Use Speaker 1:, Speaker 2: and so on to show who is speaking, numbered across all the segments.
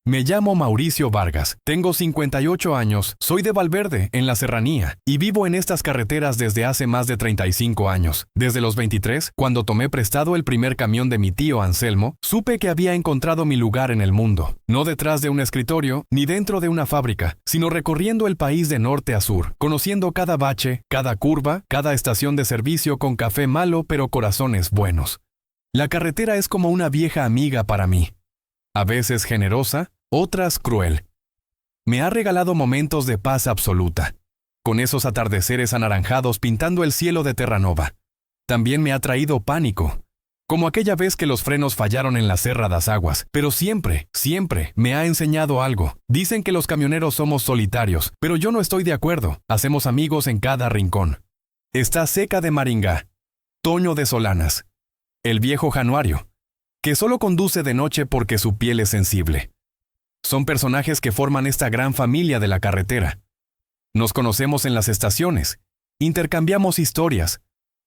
Speaker 1: Me llamo Mauricio Vargas, tengo 58 años, soy de Valverde, en la Serranía, y vivo en estas carreteras desde hace más de 35 años. Desde los 23, cuando tomé prestado el primer camión de mi tío Anselmo, supe que había encontrado mi lugar en el mundo, no detrás de un escritorio, ni dentro de una fábrica, sino recorriendo el país de norte a sur, conociendo cada bache, cada curva, cada estación de servicio con café malo pero corazones buenos. La carretera es como una vieja amiga para mí. A veces generosa, otras cruel. Me ha regalado momentos de paz absoluta, con esos atardeceres anaranjados pintando el cielo de Terranova. También me ha traído pánico, como aquella vez que los frenos fallaron en la Serra das Aguas, pero siempre me ha enseñado algo. Dicen que los camioneros somos solitarios, pero yo no estoy de acuerdo. Hacemos amigos en cada rincón. Está Seca de Maringá, Toño de Solanas, el viejo Januario, que solo conduce de noche porque su piel es sensible. Son personajes que forman esta gran familia de la carretera. Nos conocemos en las estaciones, intercambiamos historias,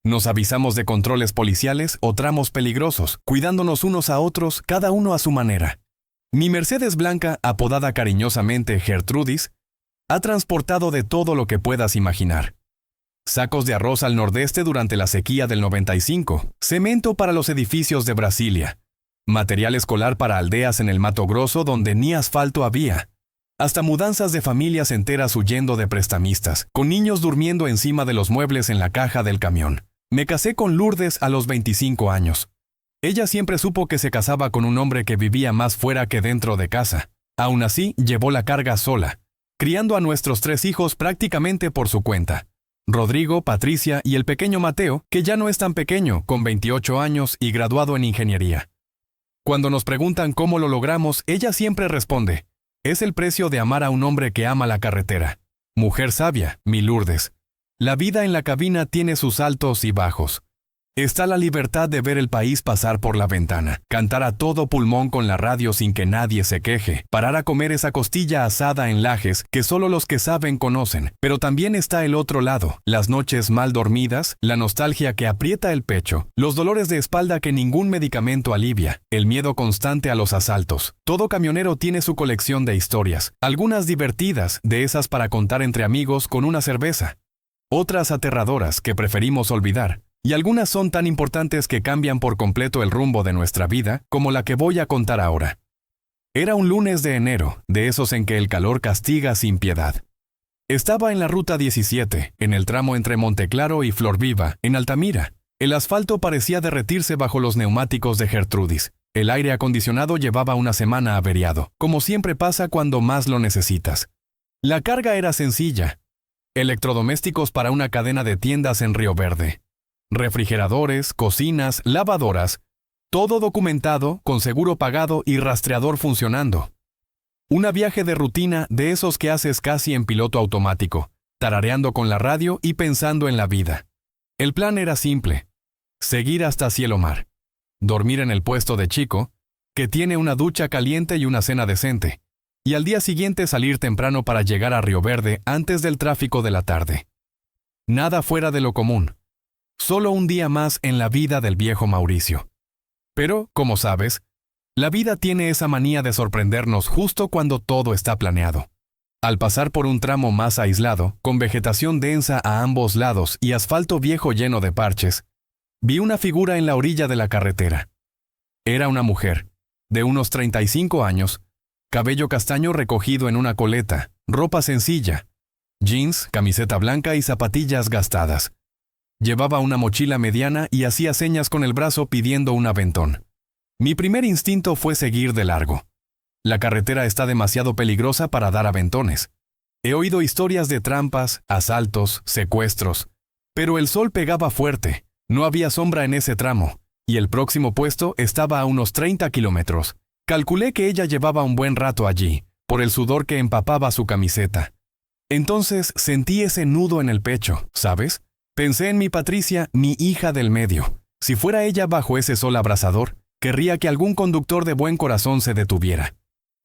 Speaker 1: nos avisamos de controles policiales o tramos peligrosos, cuidándonos unos a otros, cada uno a su manera. Mi Mercedes blanca, apodada cariñosamente Gertrudis, ha transportado de todo lo que puedas imaginar. Sacos de arroz al nordeste durante la sequía del 95, cemento para los edificios de Brasilia, material escolar para aldeas en el Mato Grosso donde ni asfalto había, hasta mudanzas de familias enteras huyendo de prestamistas, con niños durmiendo encima de los muebles en la caja del camión. Me casé con Lourdes a los 25 años. Ella siempre supo que se casaba con un hombre que vivía más fuera que dentro de casa. Aún así, llevó la carga sola, criando a nuestros 3 hijos prácticamente por su cuenta. Rodrigo, Patricia y el pequeño Mateo, que ya no es tan pequeño, con 28 años y graduado en ingeniería. Cuando nos preguntan cómo lo logramos, ella siempre responde: es el precio de amar a un hombre que ama la carretera. Mujer sabia, mi Lourdes. La vida en la cabina tiene sus altos y bajos. Está la libertad de ver el país pasar por la ventana, cantar a todo pulmón con la radio sin que nadie se queje, parar a comer esa costilla asada en Lajes que solo los que saben conocen. Pero también está el otro lado, las noches mal dormidas, la nostalgia que aprieta el pecho, los dolores de espalda que ningún medicamento alivia, el miedo constante a los asaltos. Todo camionero tiene su colección de historias, algunas divertidas, de esas para contar entre amigos con una cerveza, otras aterradoras que preferimos olvidar. Y algunas son tan importantes que cambian por completo el rumbo de nuestra vida, como la que voy a contar ahora. Era un lunes de enero, de esos en que el calor castiga sin piedad. Estaba en la ruta 17, en el tramo entre Monteclaro y Florviva, en Altamira. El asfalto parecía derretirse bajo los neumáticos de Gertrudis. El aire acondicionado llevaba una semana averiado, como siempre pasa cuando más lo necesitas. La carga era sencilla: electrodomésticos para una cadena de tiendas en Río Verde. Refrigeradores, cocinas, lavadoras, todo documentado, con seguro pagado y rastreador funcionando. Un viaje de rutina de esos que haces casi en piloto automático, tarareando con la radio y pensando en la vida. El plan era simple: seguir hasta Cielo Mar, dormir en el puesto de Chico, que tiene una ducha caliente y una cena decente, y al día siguiente salir temprano para llegar a Río Verde antes del tráfico de la tarde. Nada fuera de lo común. Solo un día más en la vida del viejo Mauricio. Pero, como sabes, la vida tiene esa manía de sorprendernos justo cuando todo está planeado. Al pasar por un tramo más aislado, con vegetación densa a ambos lados y asfalto viejo lleno de parches, vi una figura en la orilla de la carretera. Era una mujer, de unos 35 años, cabello castaño recogido en una coleta, ropa sencilla, jeans, camiseta blanca y zapatillas gastadas. Llevaba una mochila mediana y hacía señas con el brazo pidiendo un aventón. Mi primer instinto fue seguir de largo. La carretera está demasiado peligrosa para dar aventones. He oído historias de trampas, asaltos, secuestros. Pero el sol pegaba fuerte, no había sombra en ese tramo, y el próximo puesto estaba a unos 30 kilómetros. Calculé que ella llevaba un buen rato allí, por el sudor que empapaba su camiseta. Entonces sentí ese nudo en el pecho, ¿sabes? Pensé en mi Patricia, mi hija del medio. Si fuera ella bajo ese sol abrasador, querría que algún conductor de buen corazón se detuviera.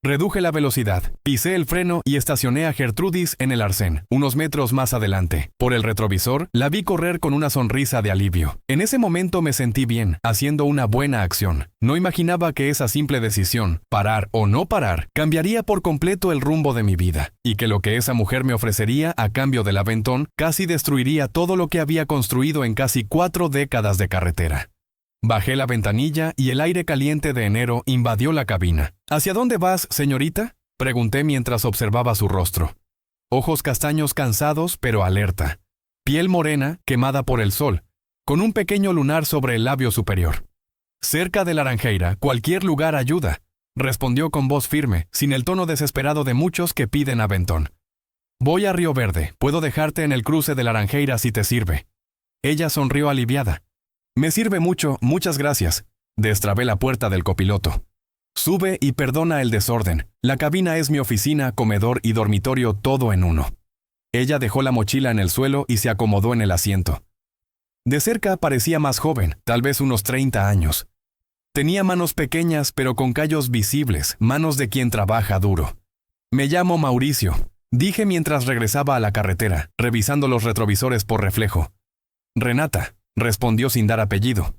Speaker 1: Reduje la velocidad, pisé el freno y estacioné a Gertrudis en el arcén, unos metros más adelante. Por el retrovisor, la vi correr con una sonrisa de alivio. En ese momento me sentí bien, haciendo una buena acción. No imaginaba que esa simple decisión, parar o no parar, cambiaría por completo el rumbo de mi vida, y que lo que esa mujer me ofrecería a cambio del aventón casi destruiría todo lo que había construido en casi 4 décadas de carretera. Bajé la ventanilla y el aire caliente de enero invadió la cabina. ¿Hacia dónde vas, señorita?, pregunté mientras observaba su rostro. Ojos castaños cansados pero alerta. Piel morena, quemada por el sol, con un pequeño lunar sobre el labio superior. Cerca de Laranjeira, cualquier lugar ayuda, respondió con voz firme, sin el tono desesperado de muchos que piden aventón. Voy a Río Verde, puedo dejarte en el cruce de Laranjeira si te sirve. Ella sonrió aliviada. Me sirve mucho, muchas gracias. Destrabé la puerta del copiloto. Sube y perdona el desorden. La cabina es mi oficina, comedor y dormitorio todo en uno. Ella dejó la mochila en el suelo y se acomodó en el asiento. De cerca parecía más joven, tal vez unos 30 años. Tenía manos pequeñas pero con callos visibles, manos de quien trabaja duro. Me llamo Mauricio, dije mientras regresaba a la carretera, revisando los retrovisores por reflejo. Renata, respondió sin dar apellido.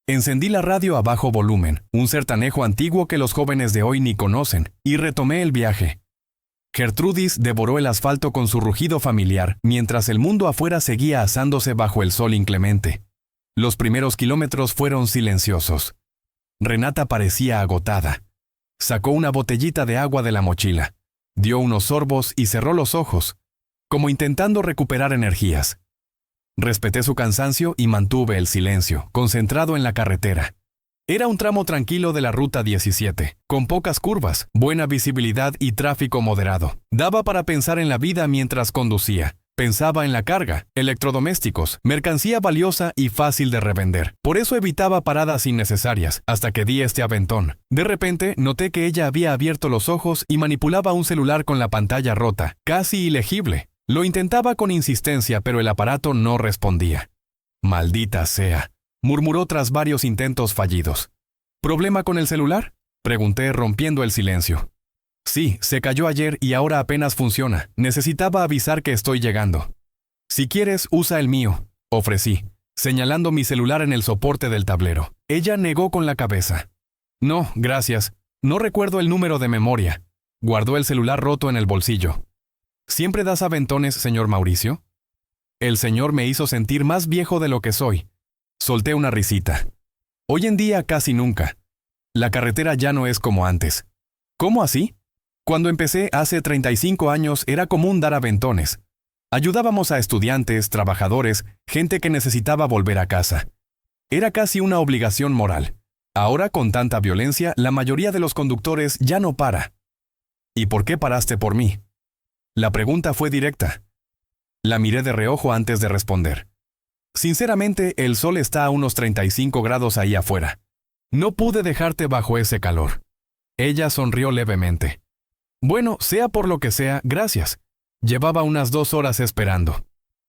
Speaker 1: Encendí la radio a bajo volumen, un sertanejo antiguo que los jóvenes de hoy ni conocen, y retomé el viaje. Gertrudis devoró el asfalto con su rugido familiar, mientras el mundo afuera seguía asándose bajo el sol inclemente. Los primeros kilómetros fueron silenciosos. Renata parecía agotada. Sacó una botellita de agua de la mochila, dio unos sorbos y cerró los ojos, como intentando recuperar energías. Respeté su cansancio y mantuve el silencio, concentrado en la carretera. Era un tramo tranquilo de la Ruta 17, con pocas curvas, buena visibilidad y tráfico moderado. Daba para pensar en la vida mientras conducía. Pensaba en la carga, electrodomésticos, mercancía valiosa y fácil de revender. Por eso evitaba paradas innecesarias, hasta que di este aventón. De repente, noté que ella había abierto los ojos y manipulaba un celular con la pantalla rota, casi ilegible. Lo intentaba con insistencia, pero el aparato no respondía. «Maldita sea», murmuró tras varios intentos fallidos. «¿Problema con el celular?», pregunté rompiendo el silencio. «Sí, se cayó ayer y ahora apenas funciona. Necesitaba avisar que estoy llegando». «Si quieres, usa el mío», ofrecí, señalando mi celular en el soporte del tablero. Ella negó con la cabeza. «No, gracias. No recuerdo el número de memoria». Guardó el celular roto en el bolsillo. ¿Siempre das aventones, señor Mauricio? El señor me hizo sentir más viejo de lo que soy. Solté una risita. Hoy en día casi nunca. La carretera ya no es como antes. ¿Cómo así? Cuando empecé hace 35 años era común dar aventones. Ayudábamos a estudiantes, trabajadores, gente que necesitaba volver a casa. Era casi una obligación moral. Ahora, con tanta violencia, la mayoría de los conductores ya no para. ¿Y por qué paraste por mí? La pregunta fue directa. La miré de reojo antes de responder. Sinceramente, el sol está a unos 35 grados ahí afuera. No pude dejarte bajo ese calor. Ella sonrió levemente. Bueno, sea por lo que sea, gracias. Llevaba unas 2 horas esperando.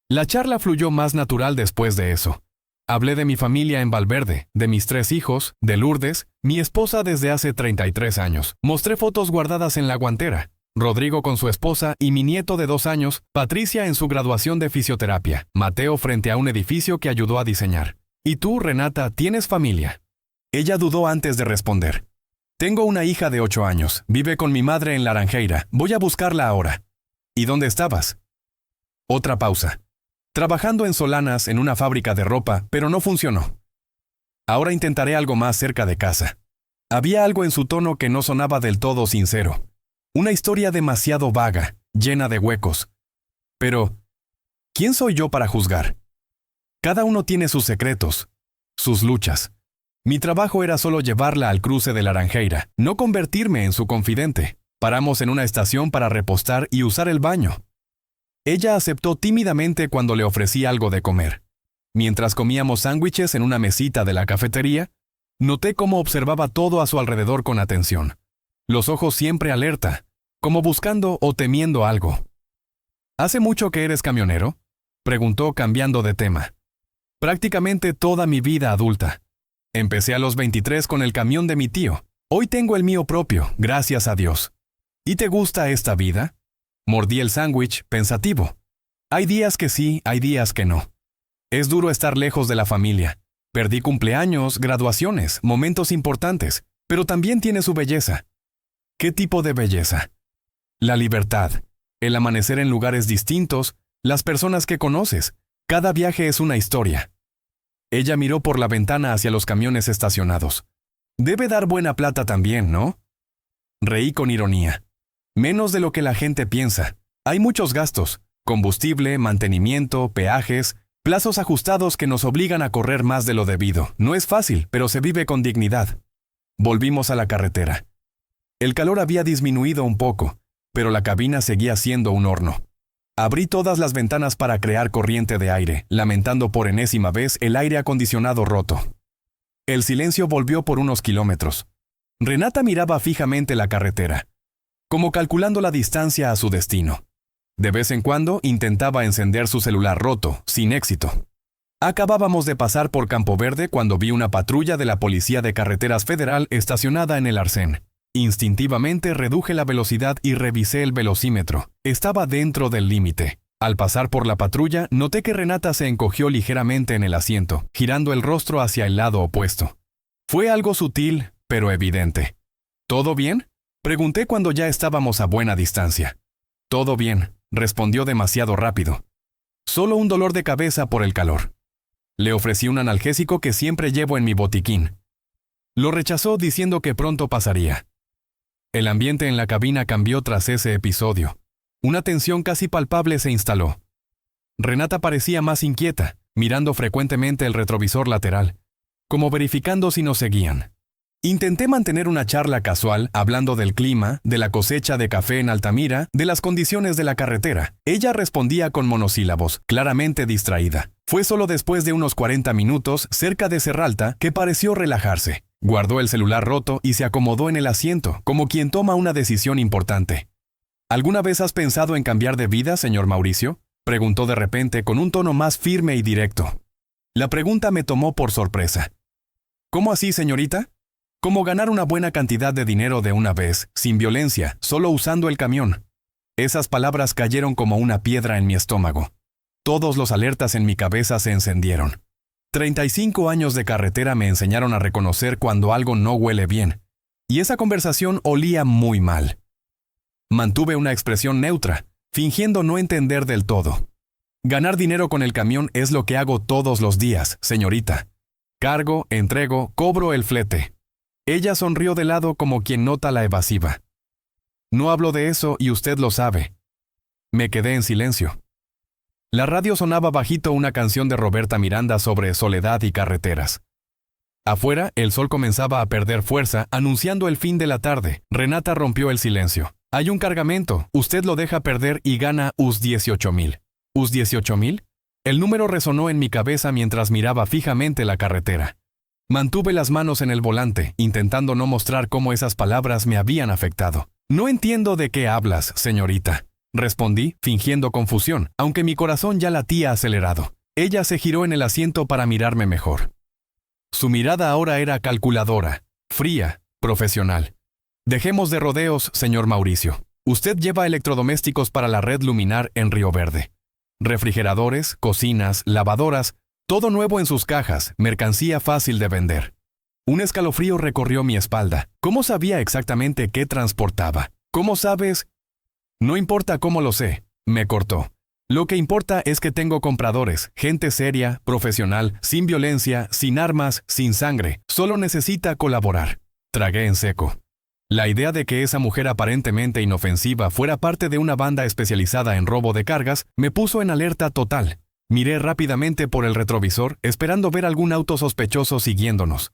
Speaker 1: La charla fluyó más natural después de eso. Hablé de mi familia en Valverde, de mis 3 hijos, de Lourdes, mi esposa desde hace 33 años. Mostré fotos guardadas en la guantera. Rodrigo con su esposa y mi nieto de 2 años, Patricia en su graduación de fisioterapia, Mateo frente a un edificio que ayudó a diseñar. ¿Y tú, Renata, tienes familia? Ella dudó antes de responder. Tengo una hija de 8 años, vive con mi madre en Laranjeira, voy a buscarla ahora. ¿Y dónde estabas? Otra pausa. Trabajando en Solanas en una fábrica de ropa, pero no funcionó. Ahora intentaré algo más cerca de casa. Había algo en su tono que no sonaba del todo sincero. Una historia demasiado vaga, llena de huecos. Pero, ¿quién soy yo para juzgar? Cada uno tiene sus secretos, sus luchas. Mi trabajo era solo llevarla al cruce de Laranjeira, no convertirme en su confidente. Paramos en una estación para repostar y usar el baño. Ella aceptó tímidamente cuando le ofrecí algo de comer. Mientras comíamos sándwiches en una mesita de la cafetería, noté cómo observaba todo a su alrededor con atención. Los ojos siempre alerta, como buscando o temiendo algo. ¿Hace mucho que eres camionero?, preguntó cambiando de tema. Prácticamente toda mi vida adulta. Empecé a los 23 con el camión de mi tío. Hoy tengo el mío propio, gracias a Dios. ¿Y te gusta esta vida? Mordí el sándwich, pensativo. Hay días que sí, hay días que no. Es duro estar lejos de la familia. Perdí cumpleaños, graduaciones, momentos importantes, pero también tiene su belleza. ¿Qué tipo de belleza? La libertad, el amanecer en lugares distintos, las personas que conoces. Cada viaje es una historia. Ella miró por la ventana hacia los camiones estacionados. Debe dar buena plata también, ¿no? Reí con ironía. Menos de lo que la gente piensa. Hay muchos gastos: combustible, mantenimiento, peajes, plazos ajustados que nos obligan a correr más de lo debido. No es fácil, pero se vive con dignidad. Volvimos a la carretera. El calor había disminuido un poco, pero la cabina seguía siendo un horno. Abrí todas las ventanas para crear corriente de aire, lamentando por enésima vez el aire acondicionado roto. El silencio volvió por unos kilómetros. Renata miraba fijamente la carretera, como calculando la distancia a su destino. De vez en cuando intentaba encender su celular roto, sin éxito. Acabábamos de pasar por Campo Verde cuando vi una patrulla de la Policía de Carreteras Federal estacionada en el arcén. Instintivamente reduje la velocidad y revisé el velocímetro. Estaba dentro del límite. Al pasar por la patrulla, noté que Renata se encogió ligeramente en el asiento, girando el rostro hacia el lado opuesto. Fue algo sutil, pero evidente. ¿Todo bien?, pregunté cuando ya estábamos a buena distancia. Todo bien, respondió demasiado rápido. Solo un dolor de cabeza por el calor. Le ofrecí un analgésico que siempre llevo en mi botiquín. Lo rechazó diciendo que pronto pasaría. El ambiente en la cabina cambió tras ese episodio. Una tensión casi palpable se instaló. Renata parecía más inquieta, mirando frecuentemente el retrovisor lateral, como verificando si nos seguían. Intenté mantener una charla casual, hablando del clima, de la cosecha de café en Altamira, de las condiciones de la carretera. Ella respondía con monosílabos, claramente distraída. Fue solo después de unos 40 minutos, cerca de Serralta, que pareció relajarse. Guardó el celular roto y se acomodó en el asiento, como quien toma una decisión importante. ¿Alguna vez has pensado en cambiar de vida, señor Mauricio?, preguntó de repente con un tono más firme y directo. La pregunta me tomó por sorpresa. ¿Cómo así, señorita? Como ganar una buena cantidad de dinero de una vez, sin violencia, solo usando el camión. Esas palabras cayeron como una piedra en mi estómago. Todos los alertas en mi cabeza se encendieron. 35 años de carretera me enseñaron a reconocer cuando algo no huele bien, y esa conversación olía muy mal. Mantuve una expresión neutra, fingiendo no entender del todo. Ganar dinero con el camión es lo que hago todos los días, señorita. Cargo, entrego, cobro el flete. Ella sonrió de lado como quien nota la evasiva. No hablo de eso y usted lo sabe. Me quedé en silencio. La radio sonaba bajito una canción de Roberta Miranda sobre soledad y carreteras. Afuera, el sol comenzaba a perder fuerza, anunciando el fin de la tarde. Renata rompió el silencio. Hay un cargamento, usted lo deja perder y gana US 18,000. ¿US 18,000? El número resonó en mi cabeza mientras miraba fijamente la carretera. Mantuve las manos en el volante, intentando no mostrar cómo esas palabras me habían afectado. No entiendo de qué hablas, señorita, respondí, fingiendo confusión, aunque mi corazón ya latía acelerado. Ella se giró en el asiento para mirarme mejor. Su mirada ahora era calculadora, fría, profesional. Dejemos de rodeos, señor Mauricio. Usted lleva electrodomésticos para la red Luminar en Río Verde. Refrigeradores, cocinas, lavadoras, todo nuevo en sus cajas, mercancía fácil de vender. Un escalofrío recorrió mi espalda. ¿Cómo sabía exactamente qué transportaba? ¿Cómo sabes? No importa cómo lo sé, me cortó. Lo que importa es que tengo compradores, gente seria, profesional, sin violencia, sin armas, sin sangre. Solo necesita colaborar. Tragué en seco. La idea de que esa mujer aparentemente inofensiva fuera parte de una banda especializada en robo de cargas me puso en alerta total. Miré rápidamente por el retrovisor, esperando ver algún auto sospechoso siguiéndonos.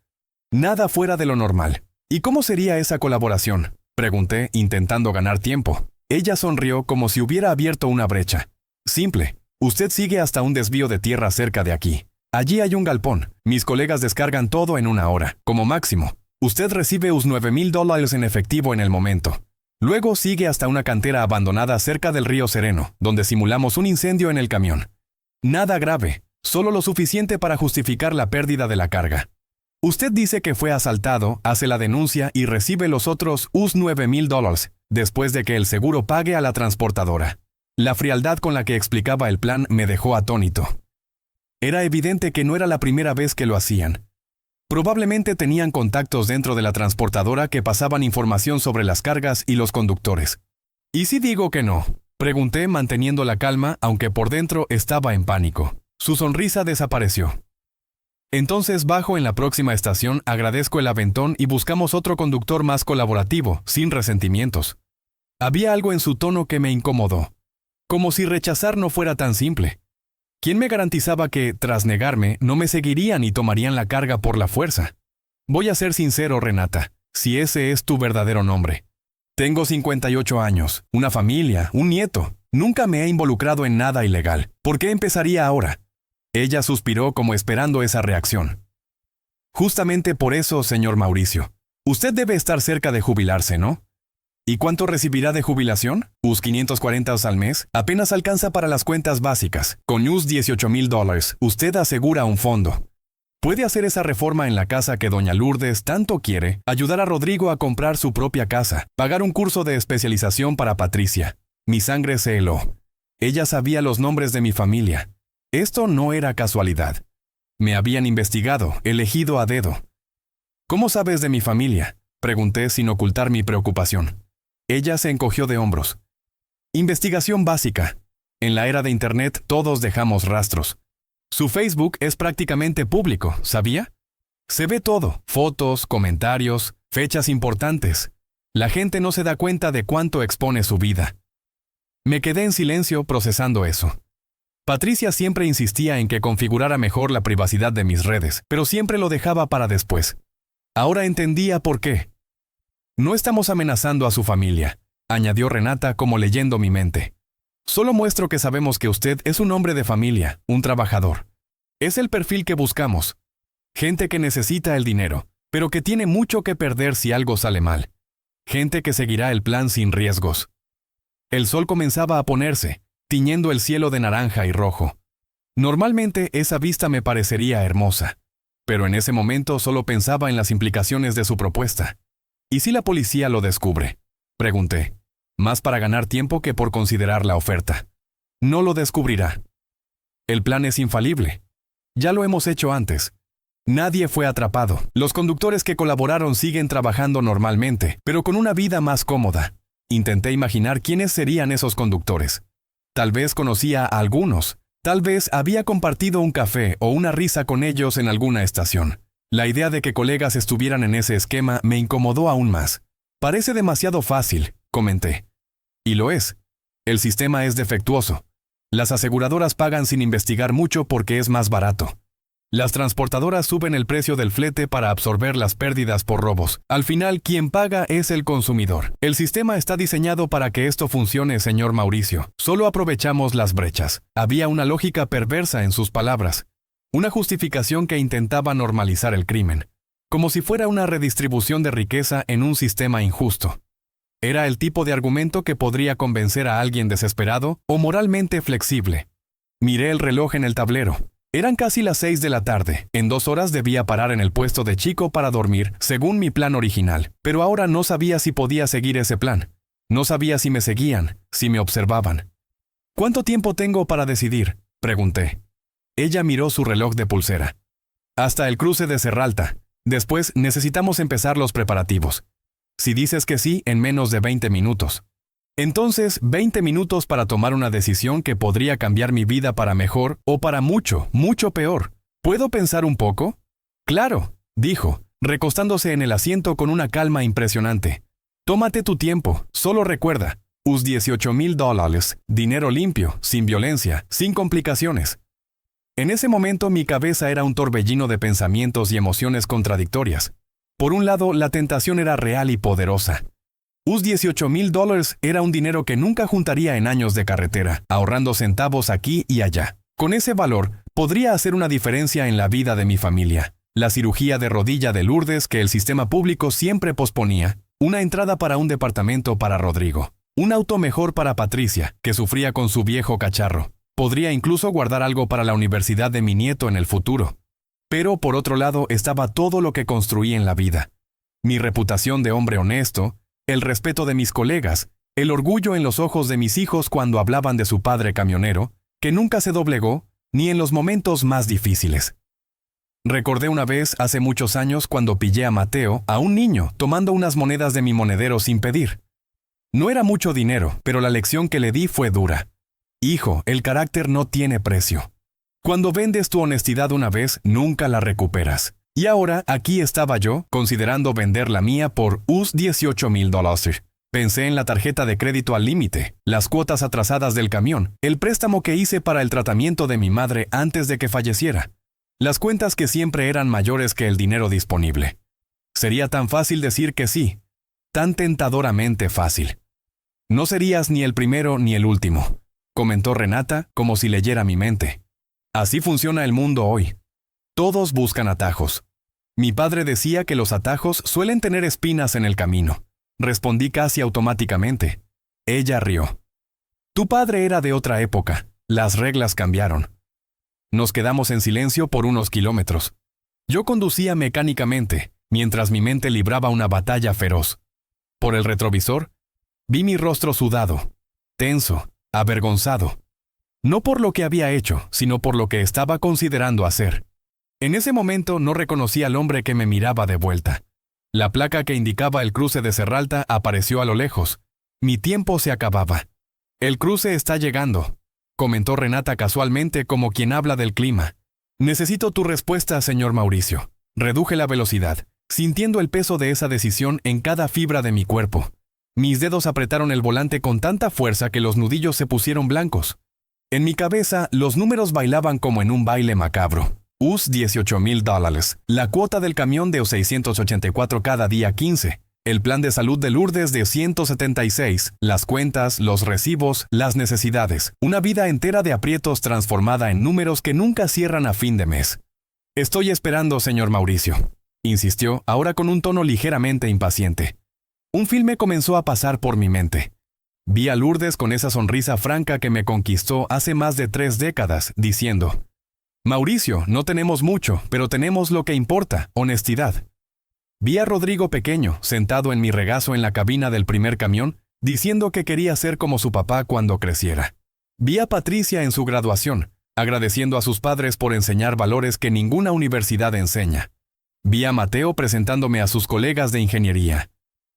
Speaker 1: Nada fuera de lo normal. ¿Y cómo sería esa colaboración?, pregunté, intentando ganar tiempo. Ella sonrió como si hubiera abierto una brecha. Simple. Usted sigue hasta un desvío de tierra cerca de aquí. Allí hay un galpón. Mis colegas descargan todo en 1 hora, como máximo. Usted recibe US $9,000 en efectivo en el momento. Luego sigue hasta una cantera abandonada cerca del río Sereno, donde simulamos un incendio en el camión. Nada grave, solo lo suficiente para justificar la pérdida de la carga. Usted dice que fue asaltado, hace la denuncia y recibe los otros US $9,000. después de que el seguro pague a la transportadora. La frialdad con la que explicaba el plan me dejó atónito. Era evidente que no era la primera vez que lo hacían. Probablemente tenían contactos dentro de la transportadora que pasaban información sobre las cargas y los conductores. ¿Y si digo que no? Pregunté manteniendo la calma, aunque por dentro estaba en pánico. Su sonrisa desapareció. Entonces bajo en la próxima estación, agradezco el aventón y buscamos otro conductor más colaborativo, sin resentimientos. Había algo en su tono que me incomodó. Como si rechazar no fuera tan simple. ¿Quién me garantizaba que, tras negarme, no me seguirían y tomarían la carga por la fuerza? Voy a ser sincero, Renata, si ese es tu verdadero nombre. Tengo 58 años, una familia, un nieto. Nunca me he involucrado en nada ilegal. ¿Por qué empezaría ahora? Ella suspiró como esperando esa reacción. Justamente por eso, señor Mauricio. Usted debe estar cerca de jubilarse, ¿no? ¿Y cuánto recibirá de jubilación? US $540 al mes. Apenas alcanza para las cuentas básicas. Con US $18,000, usted asegura un fondo. Puede hacer esa reforma en la casa que doña Lourdes tanto quiere, ayudar a Rodrigo a comprar su propia casa, pagar un curso de especialización para Patricia. Mi sangre se heló. Ella sabía los nombres de mi familia. Esto no era casualidad. Me habían investigado, elegido a dedo. ¿Cómo sabes de mi familia? Pregunté sin ocultar mi preocupación. Ella se encogió de hombros. Investigación básica. En la era de Internet todos dejamos rastros. Su Facebook es prácticamente público, ¿sabía? Se ve todo, fotos, comentarios, fechas importantes. La gente no se da cuenta de cuánto expone su vida. Me quedé en silencio procesando eso. Patricia siempre insistía en que configurara mejor la privacidad de mis redes, pero siempre lo dejaba para después. Ahora entendía por qué. No estamos amenazando a su familia, añadió Renata como leyendo mi mente. Solo muestro que sabemos que usted es un hombre de familia, un trabajador. Es el perfil que buscamos. Gente que necesita el dinero, pero que tiene mucho que perder si algo sale mal. Gente que seguirá el plan sin riesgos. El sol comenzaba a ponerse, tiñendo el cielo de naranja y rojo. Normalmente esa vista me parecería hermosa, pero en ese momento solo pensaba en las implicaciones de su propuesta. ¿Y si la policía lo descubre? Pregunté, más para ganar tiempo que por considerar la oferta. No lo descubrirá. El plan es infalible. Ya lo hemos hecho antes. Nadie fue atrapado. Los conductores que colaboraron siguen trabajando normalmente, pero con una vida más cómoda. Intenté imaginar quiénes serían esos conductores. Tal vez conocía a algunos. Tal vez había compartido un café o una risa con ellos en alguna estación. La idea de que colegas estuvieran en ese esquema me incomodó aún más. Parece demasiado fácil, comenté. Y lo es. El sistema es defectuoso. Las aseguradoras pagan sin investigar mucho porque es más barato. Las transportadoras suben el precio del flete para absorber las pérdidas por robos. Al final, quien paga es el consumidor. El sistema está diseñado para que esto funcione, señor Mauricio. Solo aprovechamos las brechas. Había una lógica perversa en sus palabras. Una justificación que intentaba normalizar el crimen. Como si fuera una redistribución de riqueza en un sistema injusto. Era el tipo de argumento que podría convencer a alguien desesperado o moralmente flexible. Miré el reloj en el tablero. Eran casi las 6 de la tarde. En 2 horas debía parar en el puesto de chico para dormir, según mi plan original. Pero ahora no sabía si podía seguir ese plan. No sabía si me seguían, si me observaban. ¿Cuánto tiempo tengo para decidir?, pregunté. Ella miró su reloj de pulsera. Hasta el cruce de Serralta. Después necesitamos empezar los preparativos. Si dices que sí, en menos de 20 minutos. Entonces, 20 minutos para tomar una decisión que podría cambiar mi vida para mejor o para mucho, mucho peor. ¿Puedo pensar un poco? Claro, dijo, recostándose en el asiento con una calma impresionante. Tómate tu tiempo, solo recuerda, US $18,000, dinero limpio, sin violencia, sin complicaciones. En ese momento mi cabeza era un torbellino de pensamientos y emociones contradictorias. Por un lado, la tentación era real y poderosa. US $18,000 era un dinero que nunca juntaría en años de carretera, ahorrando centavos aquí y allá. Con ese valor, podría hacer una diferencia en la vida de mi familia. La cirugía de rodilla de Lourdes que el sistema público siempre posponía, una entrada para un departamento para Rodrigo, un auto mejor para Patricia, que sufría con su viejo cacharro. Podría incluso guardar algo para la universidad de mi nieto en el futuro. Pero por otro lado estaba todo lo que construí en la vida. Mi reputación de hombre honesto, el respeto de mis colegas, el orgullo en los ojos de mis hijos cuando hablaban de su padre camionero, que nunca se doblegó, ni en los momentos más difíciles. Recordé una vez, hace muchos años, cuando pillé a Mateo, a un niño, tomando unas monedas de mi monedero sin pedir. No era mucho dinero, pero la lección que le di fue dura. Hijo, el carácter no tiene precio. Cuando vendes tu honestidad una vez, nunca la recuperas. Y ahora, aquí estaba yo, considerando vender la mía por $18,000. Pensé en la tarjeta de crédito al límite, las cuotas atrasadas del camión, el préstamo que hice para el tratamiento de mi madre antes de que falleciera. Las cuentas que siempre eran mayores que el dinero disponible. Sería tan fácil decir que sí, tan tentadoramente fácil. No serías ni el primero ni el último, comentó Renata como si leyera mi mente. Así funciona el mundo hoy. Todos buscan atajos. Mi padre decía que los atajos suelen tener espinas en el camino. Respondí casi automáticamente. Ella rió. Tu padre era de otra época. Las reglas cambiaron. Nos quedamos en silencio por unos kilómetros. Yo conducía mecánicamente, mientras mi mente libraba una batalla feroz. Por el retrovisor, vi mi rostro sudado, tenso, avergonzado. No por lo que había hecho, sino por lo que estaba considerando hacer. En ese momento no reconocí al hombre que me miraba de vuelta. La placa que indicaba el cruce de Serralta apareció a lo lejos. Mi tiempo se acababa. El cruce está llegando, comentó Renata casualmente como quien habla del clima. Necesito tu respuesta, señor Mauricio. Reduje la velocidad, sintiendo el peso de esa decisión en cada fibra de mi cuerpo. Mis dedos apretaron el volante con tanta fuerza que los nudillos se pusieron blancos. En mi cabeza, los números bailaban como en un baile macabro. $18,000. La cuota del camión de 684 cada día 15. El plan de salud de Lourdes de 176. Las cuentas, los recibos, las necesidades. Una vida entera de aprietos transformada en números que nunca cierran a fin de mes. Estoy esperando, señor Mauricio, insistió, ahora con un tono ligeramente impaciente. Un filme comenzó a pasar por mi mente. Vi a Lourdes con esa sonrisa franca que me conquistó hace más de 3 décadas, diciendo: Mauricio, no tenemos mucho, pero tenemos lo que importa, honestidad. Vi a Rodrigo pequeño, sentado en mi regazo en la cabina del primer camión, diciendo que quería ser como su papá cuando creciera. Vi a Patricia en su graduación, agradeciendo a sus padres por enseñar valores que ninguna universidad enseña. Vi a Mateo presentándome a sus colegas de ingeniería.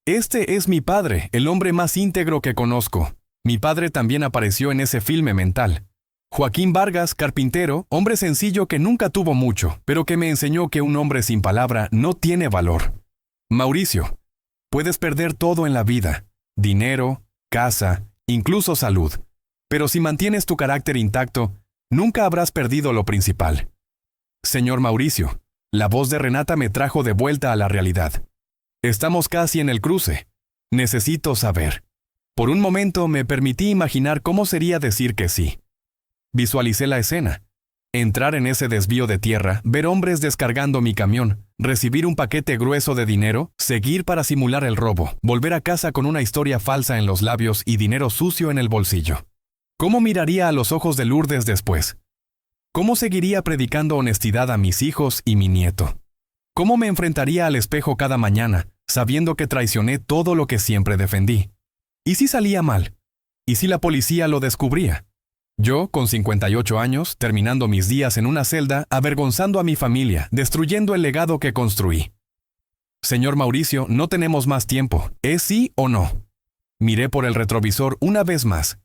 Speaker 1: Este es mi padre, el hombre más íntegro que conozco. Mi padre también apareció en ese filme mental. Joaquín Vargas, carpintero, hombre sencillo que nunca tuvo mucho, pero que me enseñó que un hombre sin palabra no tiene valor. Mauricio, puedes perder todo en la vida, dinero, casa, incluso salud, pero si mantienes tu carácter intacto, nunca habrás perdido lo principal. Señor Mauricio, la voz de Renata me trajo de vuelta a la realidad. Estamos casi en el cruce. Necesito saber. Por un momento me permití imaginar cómo sería decir que sí. Visualicé la escena. Entrar en ese desvío de tierra, ver hombres descargando mi camión, recibir un paquete grueso de dinero, seguir para simular el robo, volver a casa con una historia falsa en los labios y dinero sucio en el bolsillo. ¿Cómo miraría a los ojos de Lourdes después? ¿Cómo seguiría predicando honestidad a mis hijos y mi nieto? ¿Cómo me enfrentaría al espejo cada mañana, sabiendo que traicioné todo lo que siempre defendí? ¿Y si salía mal? ¿Y si la policía lo descubría? Yo, con 58 años, terminando mis días en una celda, avergonzando a mi familia, destruyendo el legado que construí. Señor Mauricio, no tenemos más tiempo. ¿Es sí o no? Miré por el retrovisor una vez más.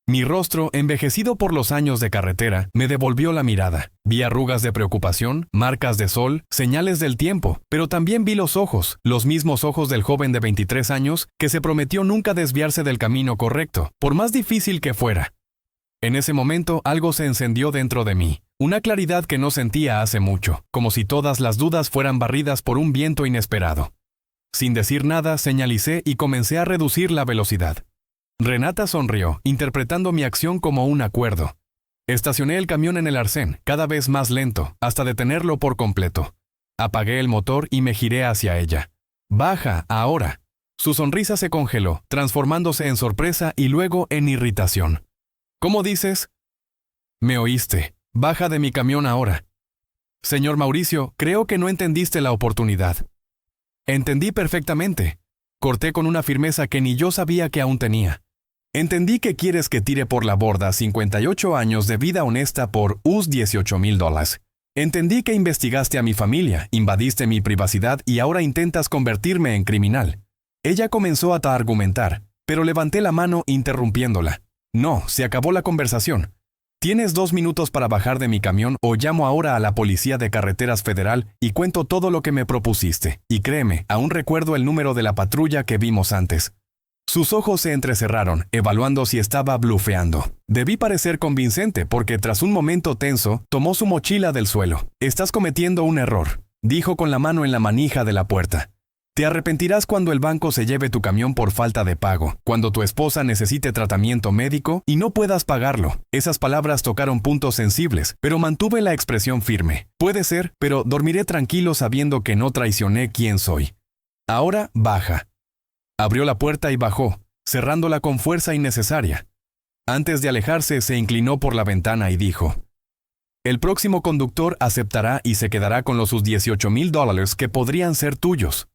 Speaker 1: Mi rostro, envejecido por los años de carretera, me devolvió la mirada. Vi arrugas de preocupación, marcas de sol, señales del tiempo, pero también vi los mismos ojos del joven de 23 años que se prometió nunca desviarse del camino correcto, por más difícil que fuera. En ese momento algo se encendió dentro de mí, una claridad que no sentía hace mucho, como si todas las dudas fueran barridas por un viento inesperado. Sin decir nada, señalicé y comencé a reducir la velocidad. Renata sonrió, interpretando mi acción como un acuerdo. Estacioné el camión en el arcén, cada vez más lento, hasta detenerlo por completo. Apagué el motor y me giré hacia ella. «Baja, ahora». Su sonrisa se congeló, transformándose en sorpresa y luego en irritación. ¿Cómo dices? Me oíste. Baja de mi camión ahora. Señor Mauricio, creo que no entendiste la oportunidad. Entendí perfectamente. Corté con una firmeza que ni yo sabía que aún tenía. Entendí que quieres que tire por la borda 58 años de vida honesta por $18,000. Entendí que investigaste a mi familia, invadiste mi privacidad y ahora intentas convertirme en criminal. Ella comenzó a argumentar, pero levanté la mano interrumpiéndola. No, se acabó la conversación. Tienes 2 minutos para bajar de mi camión o llamo ahora a la Policía de Carreteras Federal y cuento todo lo que me propusiste. Y créeme, aún recuerdo el número de la patrulla que vimos antes. Sus ojos se entrecerraron, evaluando si estaba blufeando. Debí parecer convincente porque tras un momento tenso, tomó su mochila del suelo. Estás cometiendo un error, dijo con la mano en la manija de la puerta. Te arrepentirás cuando el banco se lleve tu camión por falta de pago, cuando tu esposa necesite tratamiento médico y no puedas pagarlo. Esas palabras tocaron puntos sensibles, pero mantuve la expresión firme. Puede ser, pero dormiré tranquilo sabiendo que no traicioné quién soy. Ahora baja. Abrió la puerta y bajó, cerrándola con fuerza innecesaria. Antes de alejarse, se inclinó por la ventana y dijo: el próximo conductor aceptará y se quedará con los sus $18,000 que podrían ser tuyos.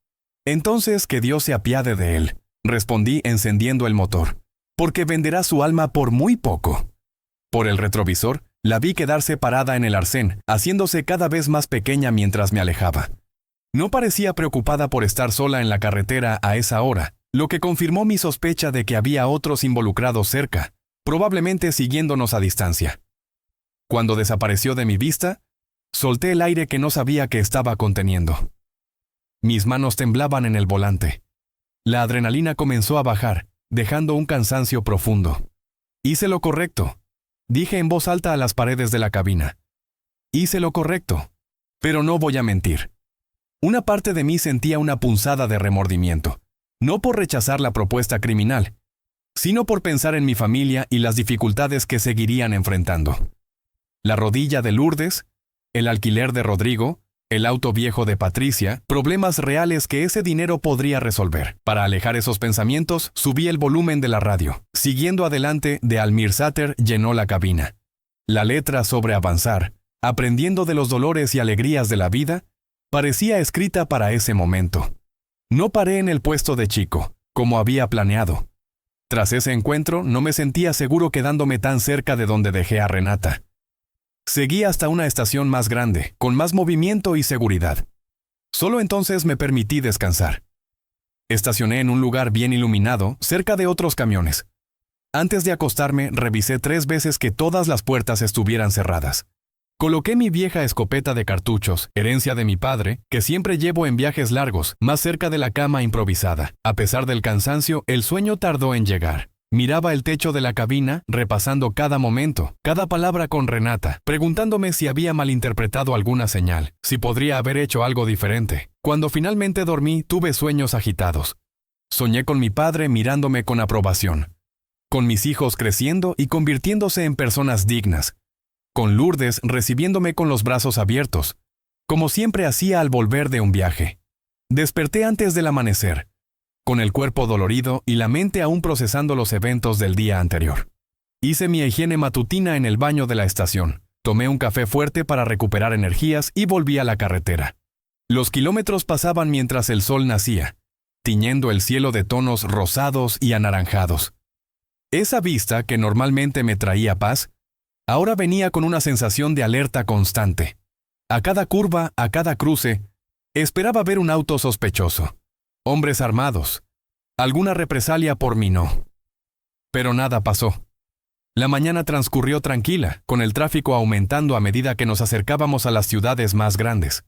Speaker 1: Entonces que Dios se apiade de él, respondí encendiendo el motor, porque venderá su alma por muy poco. Por el retrovisor, la vi quedarse parada en el arcén, haciéndose cada vez más pequeña mientras me alejaba. No parecía preocupada por estar sola en la carretera a esa hora, lo que confirmó mi sospecha de que había otros involucrados cerca, probablemente siguiéndonos a distancia. Cuando desapareció de mi vista, solté el aire que no sabía que estaba conteniendo. Mis manos temblaban en el volante. La adrenalina comenzó a bajar, dejando un cansancio profundo. Hice lo correcto, dije en voz alta a las paredes de la cabina. Hice lo correcto, pero no voy a mentir. Una parte de mí sentía una punzada de remordimiento, no por rechazar la propuesta criminal, sino por pensar en mi familia y las dificultades que seguirían enfrentando. La rodilla de Lourdes, el alquiler de Rodrigo, el auto viejo de Patricia, problemas reales que ese dinero podría resolver. Para alejar esos pensamientos, subí el volumen de la radio. Siguiendo adelante, de Almir Sater llenó la cabina. La letra sobre avanzar, aprendiendo de los dolores y alegrías de la vida, parecía escrita para ese momento. No paré en el puesto de chico, como había planeado. Tras ese encuentro, no me sentía seguro quedándome tan cerca de donde dejé a Renata. Seguí hasta una estación más grande, con más movimiento y seguridad. Solo entonces me permití descansar. Estacioné en un lugar bien iluminado, cerca de otros camiones. Antes de acostarme, revisé 3 veces que todas las puertas estuvieran cerradas. Coloqué mi vieja escopeta de cartuchos, herencia de mi padre, que siempre llevo en viajes largos, más cerca de la cama improvisada. A pesar del cansancio, el sueño tardó en llegar. Miraba el techo de la cabina, repasando cada momento, cada palabra con Renata, preguntándome si había malinterpretado alguna señal, si podría haber hecho algo diferente. Cuando finalmente dormí, tuve sueños agitados. Soñé con mi padre mirándome con aprobación, con mis hijos creciendo y convirtiéndose en personas dignas, con Lourdes recibiéndome con los brazos abiertos, como siempre hacía al volver de un viaje. Desperté antes del amanecer, con el cuerpo dolorido y la mente aún procesando los eventos del día anterior. Hice mi higiene matutina en el baño de la estación, tomé un café fuerte para recuperar energías y volví a la carretera. Los kilómetros pasaban mientras el sol nacía, tiñendo el cielo de tonos rosados y anaranjados. Esa vista, que normalmente me traía paz, ahora venía con una sensación de alerta constante. A cada curva, a cada cruce, esperaba ver un auto sospechoso. Hombres armados. Alguna represalia por mí no. Pero nada pasó. La mañana transcurrió tranquila, con el tráfico aumentando a medida que nos acercábamos a las ciudades más grandes.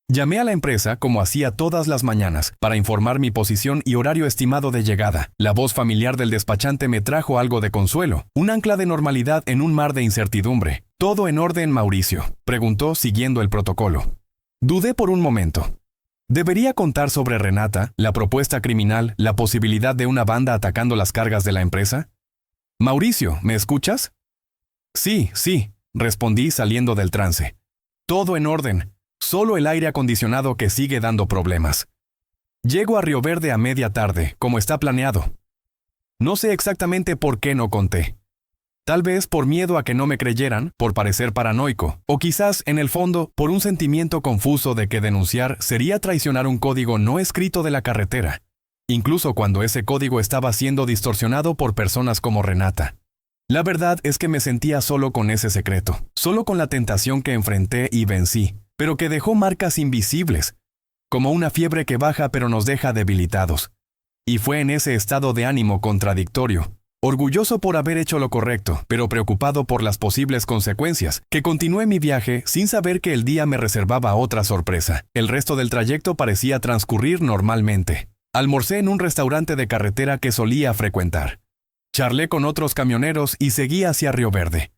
Speaker 1: Llamé a la empresa, como hacía todas las mañanas, para informar mi posición y horario estimado de llegada. La voz familiar del despachante me trajo algo de consuelo, un ancla de normalidad en un mar de incertidumbre. ¿Todo en orden, Mauricio?, preguntó siguiendo el protocolo. Dudé por un momento. ¿Debería contar sobre Renata, la propuesta criminal, la posibilidad de una banda atacando las cargas de la empresa? Mauricio, ¿me escuchas? Sí, respondí saliendo del trance. Todo en orden, solo el aire acondicionado que sigue dando problemas. Llego a Río Verde a media tarde, como está planeado. No sé exactamente por qué no conté. Tal vez por miedo a que no me creyeran, por parecer paranoico, o quizás, en el fondo, por un sentimiento confuso de que denunciar sería traicionar un código no escrito de la carretera. incluso cuando ese código estaba siendo distorsionado por personas como Renata. La verdad es que me sentía solo con ese secreto, solo con la tentación que enfrenté y vencí, pero que dejó marcas invisibles, como una fiebre que baja pero nos deja debilitados. Y fue en ese estado de ánimo contradictorio, orgulloso por haber hecho lo correcto, pero preocupado por las posibles consecuencias, que continué mi viaje sin saber que el día me reservaba otra sorpresa. El resto del trayecto parecía transcurrir normalmente. Almorcé en un restaurante de carretera que solía frecuentar. Charlé con otros camioneros y seguí hacia Río Verde.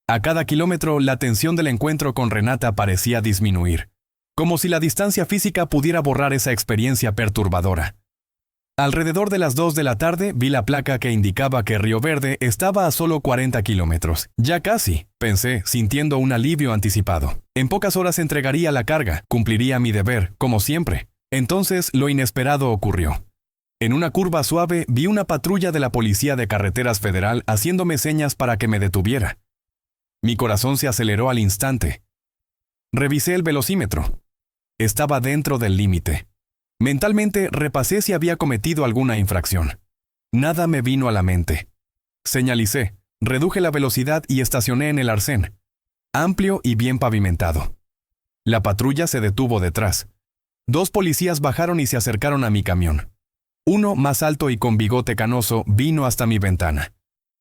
Speaker 1: A cada kilómetro, la tensión del encuentro con Renata parecía disminuir, como si la distancia física pudiera borrar esa experiencia perturbadora. Alrededor de las 2 de la tarde vi la placa que indicaba que Río Verde estaba a solo 40 kilómetros. Ya casi, pensé, sintiendo un alivio anticipado. En pocas horas entregaría la carga, cumpliría mi deber, como siempre. Entonces, lo inesperado ocurrió. En una curva suave vi una patrulla de la Policía de Carreteras Federal haciéndome señas para que me detuviera. Mi corazón se aceleró al instante. Revisé el velocímetro. Estaba dentro del límite. Mentalmente repasé si había cometido alguna infracción. Nada me vino a la mente. Señalicé, reduje la velocidad y estacioné en el arcén, amplio y bien pavimentado. La patrulla se detuvo detrás. 2 policías bajaron y se acercaron a mi camión. Uno, más alto y con bigote canoso, vino hasta mi ventana.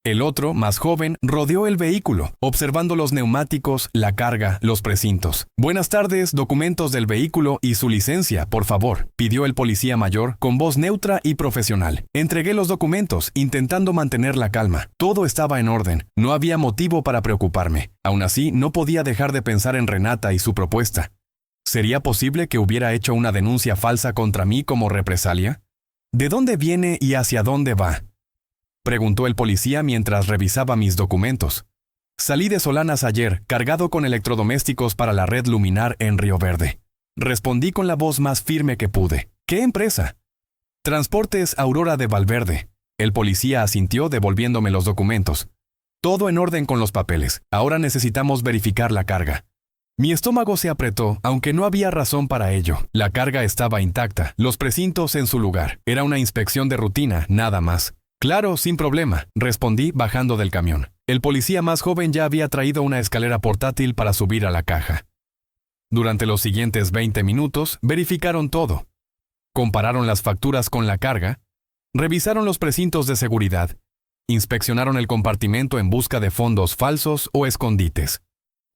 Speaker 1: El otro, más joven, rodeó el vehículo, observando los neumáticos, la carga, los precintos. «Buenas tardes, documentos del vehículo y su licencia, por favor», pidió el policía mayor, con voz neutra y profesional. Entregué los documentos, intentando mantener la calma. Todo estaba en orden, no había motivo para preocuparme. Aún así, no podía dejar de pensar en Renata y su propuesta. ¿Sería posible que hubiera hecho una denuncia falsa contra mí como represalia? ¿De dónde viene y hacia dónde va?, preguntó el policía mientras revisaba mis documentos. Salí de Solanas ayer, cargado con electrodomésticos para la red Luminar en Río Verde. Respondí con la voz más firme que pude. ¿Qué empresa? Transportes Aurora de Valverde. El policía asintió devolviéndome los documentos. Todo en orden con los papeles. Ahora necesitamos verificar la carga. Mi estómago se apretó, aunque no había razón para ello. La carga estaba intacta, los precintos en su lugar. Era una inspección de rutina, nada más. Claro, sin problema, respondí bajando del camión. El policía más joven ya había traído una escalera portátil para subir a la caja. Durante los siguientes 20 minutos, verificaron todo. Compararon las facturas con la carga, revisaron los precintos de seguridad, inspeccionaron el compartimento en busca de fondos falsos o escondites.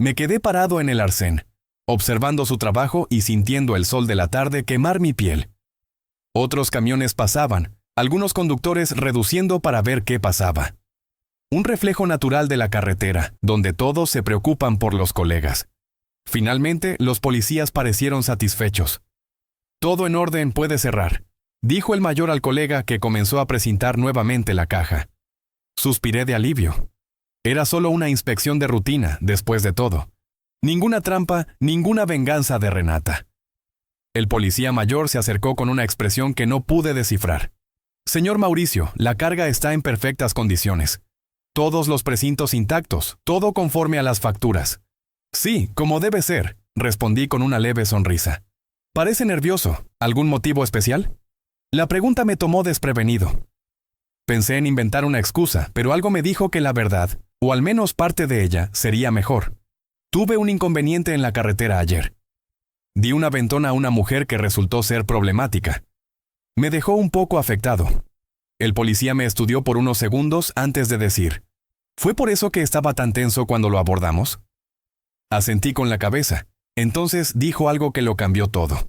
Speaker 1: Me quedé parado en el arcén, observando su trabajo y sintiendo el sol de la tarde quemar mi piel. Otros camiones pasaban, algunos conductores reduciendo para ver qué pasaba. Un reflejo natural de la carretera, donde todos se preocupan por los colegas. Finalmente, los policías parecieron satisfechos. «Todo en orden, puede cerrar», dijo el mayor al colega que comenzó a precintar nuevamente la caja. Suspiré de alivio. Era solo una inspección de rutina, después de todo. Ninguna trampa, ninguna venganza de Renata. El policía mayor se acercó con una expresión que no pude descifrar. «Señor Mauricio, la carga está en perfectas condiciones. Todos los precintos intactos, todo conforme a las facturas». «Sí, como debe ser», respondí con una leve sonrisa. «Parece nervioso. ¿Algún motivo especial?» La pregunta me tomó desprevenido. Pensé en inventar una excusa, pero algo me dijo que la verdad, o al menos parte de ella, sería mejor. Tuve un inconveniente en la carretera ayer. Di un aventón a una mujer que resultó ser problemática. Me dejó un poco afectado. El policía me estudió por unos segundos antes de decir: «¿Fue por eso que estaba tan tenso cuando lo abordamos?» Asentí con la cabeza. Entonces dijo algo que lo cambió todo.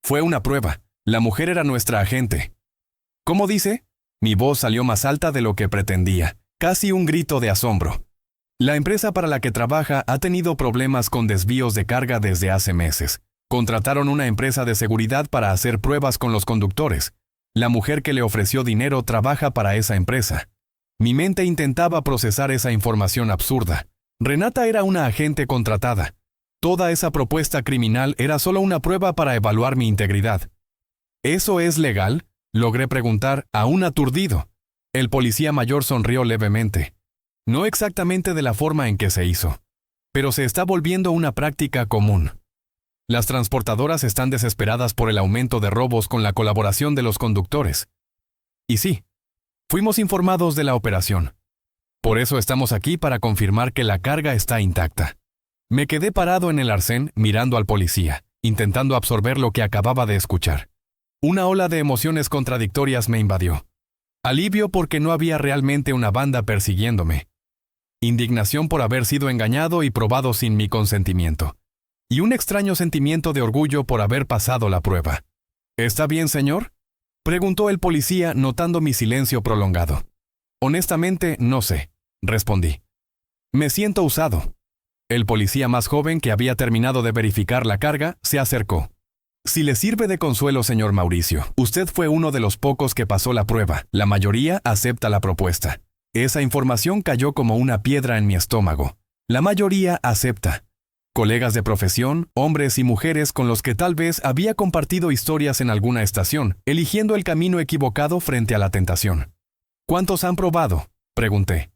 Speaker 1: «Fue una prueba. La mujer era nuestra agente». «¿Cómo dice?» Mi voz salió más alta de lo que pretendía, casi un grito de asombro. La empresa para la que trabaja ha tenido problemas con desvíos de carga desde hace meses. Contrataron una empresa de seguridad para hacer pruebas con los conductores. La mujer que le ofreció dinero trabaja para esa empresa. Mi mente intentaba procesar esa información absurda. Renata era una agente contratada. Toda esa propuesta criminal era solo una prueba para evaluar mi integridad. ¿Eso es legal?, logré preguntar, aún aturdido. El policía mayor sonrió levemente. No exactamente de la forma en que se hizo, pero se está volviendo una práctica común. Las transportadoras están desesperadas por el aumento de robos con la colaboración de los conductores. Y sí, fuimos informados de la operación. Por eso estamos aquí para confirmar que la carga está intacta. Me quedé parado en el arcén mirando al policía, intentando absorber lo que acababa de escuchar. Una ola de emociones contradictorias me invadió. Alivio porque no había realmente una banda persiguiéndome. Indignación por haber sido engañado y probado sin mi consentimiento. Y un extraño sentimiento de orgullo por haber pasado la prueba. ¿Está bien, señor?, preguntó el policía notando mi silencio prolongado. Honestamente, no sé, respondí. Me siento usado. El policía más joven, que había terminado de verificar la carga, se acercó. Si le sirve de consuelo, señor Mauricio, usted fue uno de los pocos que pasó la prueba. La mayoría acepta la propuesta. Esa información cayó como una piedra en mi estómago. La mayoría acepta. Colegas de profesión, hombres y mujeres con los que tal vez había compartido historias en alguna estación, eligiendo el camino equivocado frente a la tentación. ¿Cuántos han probado?, pregunté.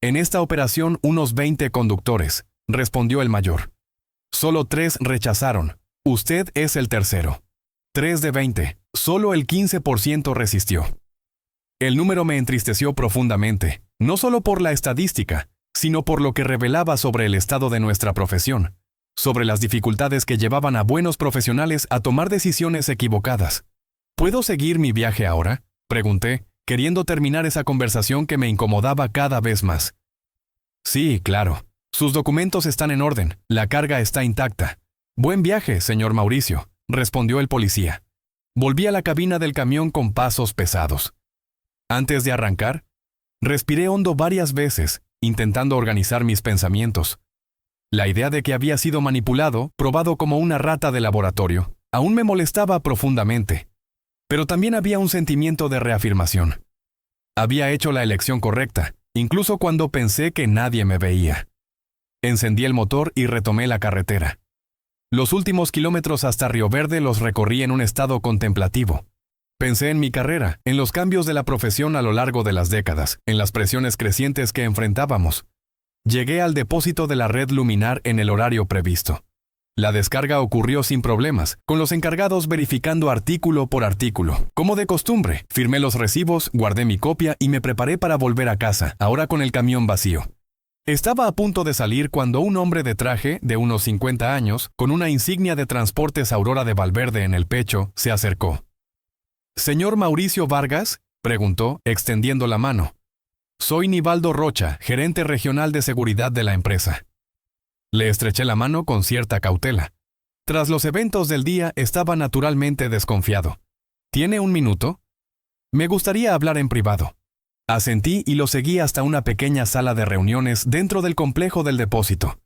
Speaker 1: En esta operación, unos 20 conductores, respondió el mayor. Solo 3 rechazaron. Usted es el tercero. 3 de 20. Solo el 15% resistió. El número me entristeció profundamente, no solo por la estadística, sino por lo que revelaba sobre el estado de nuestra profesión, sobre las dificultades que llevaban a buenos profesionales a tomar decisiones equivocadas. ¿Puedo seguir mi viaje ahora?, pregunté, queriendo terminar esa conversación que me incomodaba cada vez más. Sí, claro. Sus documentos están en orden, la carga está intacta. Buen viaje, señor Mauricio, respondió el policía. Volví a la cabina del camión con pasos pesados. Antes de arrancar, respiré hondo varias veces, intentando organizar mis pensamientos. La idea de que había sido manipulado, probado como una rata de laboratorio, aún me molestaba profundamente. Pero también había un sentimiento de reafirmación. Había hecho la elección correcta, incluso cuando pensé que nadie me veía. Encendí el motor y retomé la carretera. Los últimos kilómetros hasta Río Verde los recorrí en un estado contemplativo. Pensé en mi carrera, en los cambios de la profesión a lo largo de las décadas, en las presiones crecientes que enfrentábamos. Llegué al depósito de la red Luminar en el horario previsto. La descarga ocurrió sin problemas, con los encargados verificando artículo por artículo. Como de costumbre, firmé los recibos, guardé mi copia y me preparé para volver a casa, ahora con el camión vacío. Estaba a punto de salir cuando un hombre de traje, de unos 50 años, con una insignia de Transportes Aurora de Valverde en el pecho, se acercó. «¿Señor Mauricio Vargas?», preguntó, extendiendo la mano. «Soy Nivaldo Rocha, gerente regional de seguridad de la empresa». Le estreché la mano con cierta cautela. Tras los eventos del día estaba naturalmente desconfiado. ¿Tiene un minuto? Me gustaría hablar en privado. Asentí y lo seguí hasta una pequeña sala de reuniones dentro del complejo del depósito.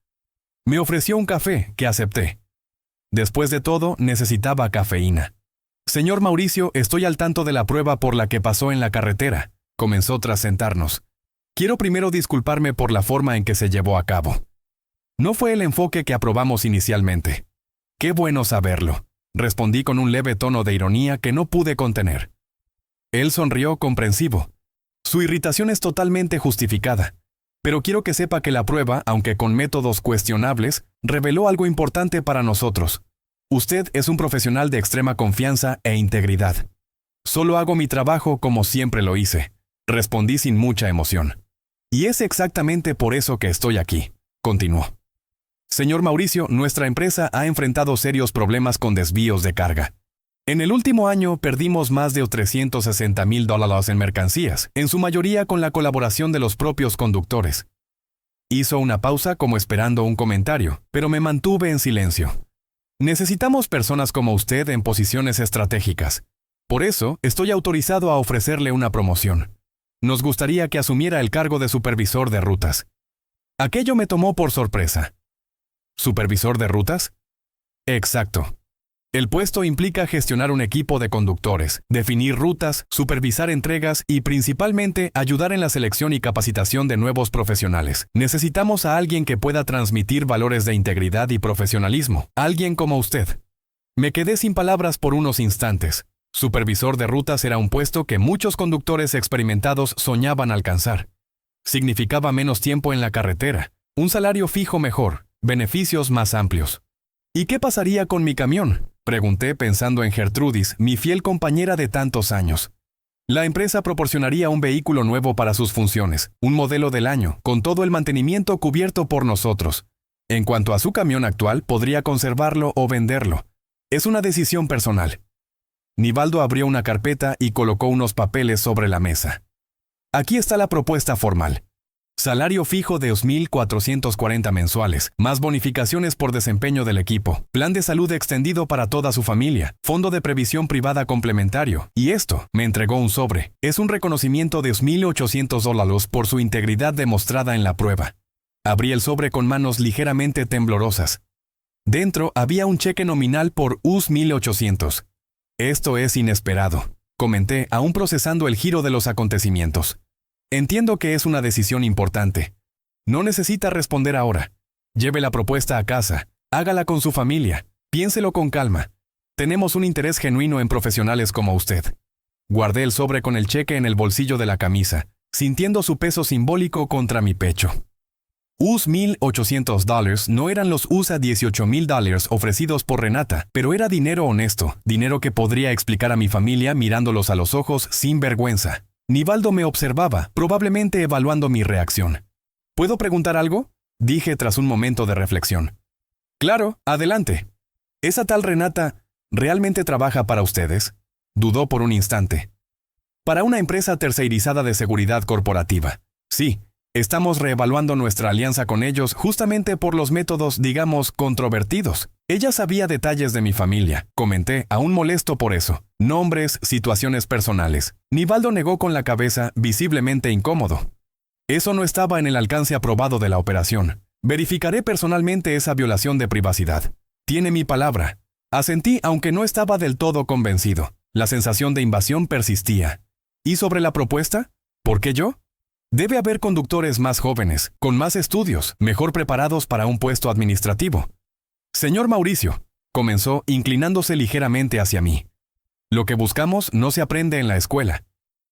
Speaker 1: Me ofreció un café, que acepté. Después de todo, necesitaba cafeína. «Señor Mauricio, estoy al tanto de la prueba por la que pasó en la carretera», comenzó tras sentarnos. «Quiero primero disculparme por la forma en que se llevó a cabo. No fue el enfoque que aprobamos inicialmente». «Qué bueno saberlo», respondí con un leve tono de ironía que no pude contener. Él sonrió comprensivo. Su irritación es totalmente justificada. Pero quiero que sepa que la prueba, aunque con métodos cuestionables, reveló algo importante para nosotros. Usted es un profesional de extrema confianza e integridad. Solo hago mi trabajo como siempre lo hice, respondí sin mucha emoción. Y es exactamente por eso que estoy aquí, continuó. Señor Mauricio, nuestra empresa ha enfrentado serios problemas con desvíos de carga. En el último año perdimos más de $360,000 en mercancías, en su mayoría con la colaboración de los propios conductores. Hizo una pausa como esperando un comentario, pero me mantuve en silencio. Necesitamos personas como usted en posiciones estratégicas. Por eso, estoy autorizado a ofrecerle una promoción. Nos gustaría que asumiera el cargo de supervisor de rutas. Aquello me tomó por sorpresa. ¿Supervisor de rutas? Exacto. El puesto implica gestionar un equipo de conductores, definir rutas, supervisar entregas y principalmente ayudar en la selección y capacitación de nuevos profesionales. Necesitamos a alguien que pueda transmitir valores de integridad y profesionalismo, alguien como usted. Me quedé sin palabras por unos instantes. Supervisor de rutas era un puesto que muchos conductores experimentados soñaban alcanzar. Significaba menos tiempo en la carretera, un salario fijo mejor, beneficios más amplios. ¿Y qué pasaría con mi camión?, pregunté pensando en Gertrudis, mi fiel compañera de tantos años. La empresa proporcionaría un vehículo nuevo para sus funciones, un modelo del año, con todo el mantenimiento cubierto por nosotros. En cuanto a su camión actual, podría conservarlo o venderlo. Es una decisión personal. Nivaldo abrió una carpeta y colocó unos papeles sobre la mesa. Aquí está la propuesta formal. Salario fijo de 2.440 mensuales, más bonificaciones por desempeño del equipo, plan de salud extendido para toda su familia, fondo de previsión privada complementario. Y esto, me entregó un sobre, es un reconocimiento de $1.800 por su integridad demostrada en la prueba. Abrí el sobre con manos ligeramente temblorosas. Dentro había un cheque nominal por $1.800. Esto es inesperado, comenté, aún procesando el giro de los acontecimientos. Entiendo que es una decisión importante. No necesita responder ahora. Lleve la propuesta a casa, hágala con su familia, piénselo con calma. Tenemos un interés genuino en profesionales como usted. Guardé el sobre con el cheque en el bolsillo de la camisa, sintiendo su peso simbólico contra mi pecho. $1.800 no eran los USA $18.000 ofrecidos por Renata, pero era dinero honesto, dinero que podría explicar a mi familia mirándolos a los ojos sin vergüenza. Nivaldo me observaba, probablemente evaluando mi reacción. ¿Puedo preguntar algo?, dije tras un momento de reflexión. Claro, adelante. ¿Esa tal Renata realmente trabaja para ustedes?, dudó por un instante. Para una empresa terceirizada de seguridad corporativa. Sí, estamos reevaluando nuestra alianza con ellos justamente por los métodos, digamos, controvertidos. Ella sabía detalles de mi familia, comenté, aún molesto por eso. Nombres, situaciones personales. Nivaldo negó con la cabeza, visiblemente incómodo. Eso no estaba en el alcance aprobado de la operación. Verificaré personalmente esa violación de privacidad. Tiene mi palabra. Asentí, aunque no estaba del todo convencido. La sensación de invasión persistía. ¿Y sobre la propuesta? ¿Por qué yo? Debe haber conductores más jóvenes, con más estudios, mejor preparados para un puesto administrativo. Señor Mauricio, comenzó, inclinándose ligeramente hacia mí. Lo que buscamos no se aprende en la escuela.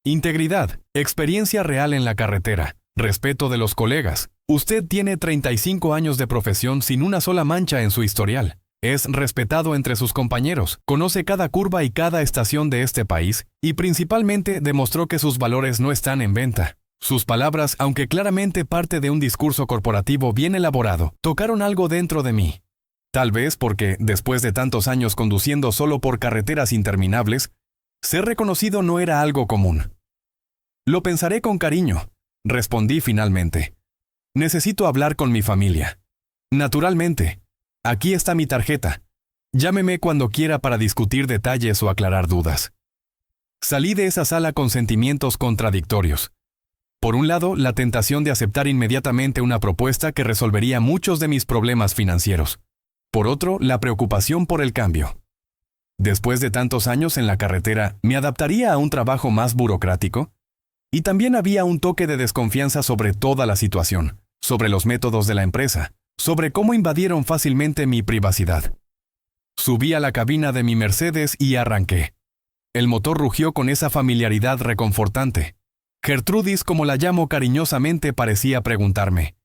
Speaker 1: Integridad, experiencia real en la carretera, respeto de los colegas. Usted tiene 35 años de profesión sin una sola mancha en su historial. Es respetado entre sus compañeros, conoce cada curva y cada estación de este país, y principalmente demostró que sus valores no están en venta. Sus palabras, aunque claramente parte de un discurso corporativo bien elaborado, tocaron algo dentro de mí. Tal vez porque, después de tantos años conduciendo solo por carreteras interminables, ser reconocido no era algo común. Lo pensaré con cariño, respondí finalmente. Necesito hablar con mi familia. Naturalmente. Aquí está mi tarjeta. Llámeme cuando quiera para discutir detalles o aclarar dudas. Salí de esa sala con sentimientos contradictorios. Por un lado, la tentación de aceptar inmediatamente una propuesta que resolvería muchos de mis problemas financieros. Por otro, la preocupación por el cambio. Después de tantos años en la carretera, ¿me adaptaría a un trabajo más burocrático? Y también había un toque de desconfianza sobre toda la situación, sobre los métodos de la empresa, sobre cómo invadieron fácilmente mi privacidad. Subí a la cabina de mi Mercedes y arranqué. El motor rugió con esa familiaridad reconfortante. Gertrudis, como la llamo cariñosamente, parecía preguntarme: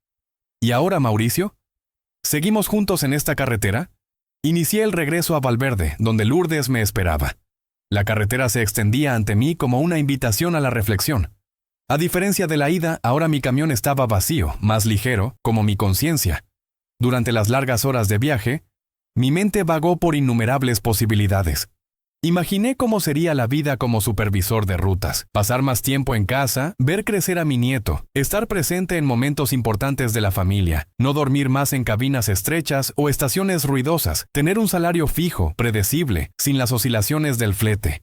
Speaker 1: ¿Y ahora, Mauricio? ¿Seguimos juntos en esta carretera? Inicié el regreso a Valverde, donde Lourdes me esperaba. La carretera se extendía ante mí como una invitación a la reflexión. A diferencia de la ida, ahora mi camión estaba vacío, más ligero, como mi conciencia. Durante las largas horas de viaje, mi mente vagó por innumerables posibilidades. Imaginé cómo sería la vida como supervisor de rutas, pasar más tiempo en casa, ver crecer a mi nieto, estar presente en momentos importantes de la familia, no dormir más en cabinas estrechas o estaciones ruidosas, tener un salario fijo, predecible, sin las oscilaciones del flete.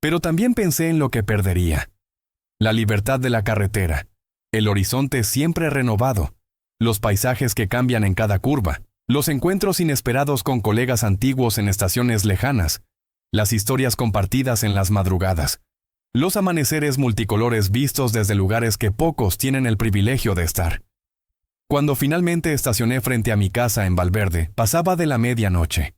Speaker 1: Pero también pensé en lo que perdería. La libertad de la carretera, el horizonte siempre renovado, los paisajes que cambian en cada curva, los encuentros inesperados con colegas antiguos en estaciones lejanas, las historias compartidas en las madrugadas, los amaneceres multicolores vistos desde lugares que pocos tienen el privilegio de estar. Cuando finalmente estacioné frente a mi casa en Valverde, pasaba de la medianoche.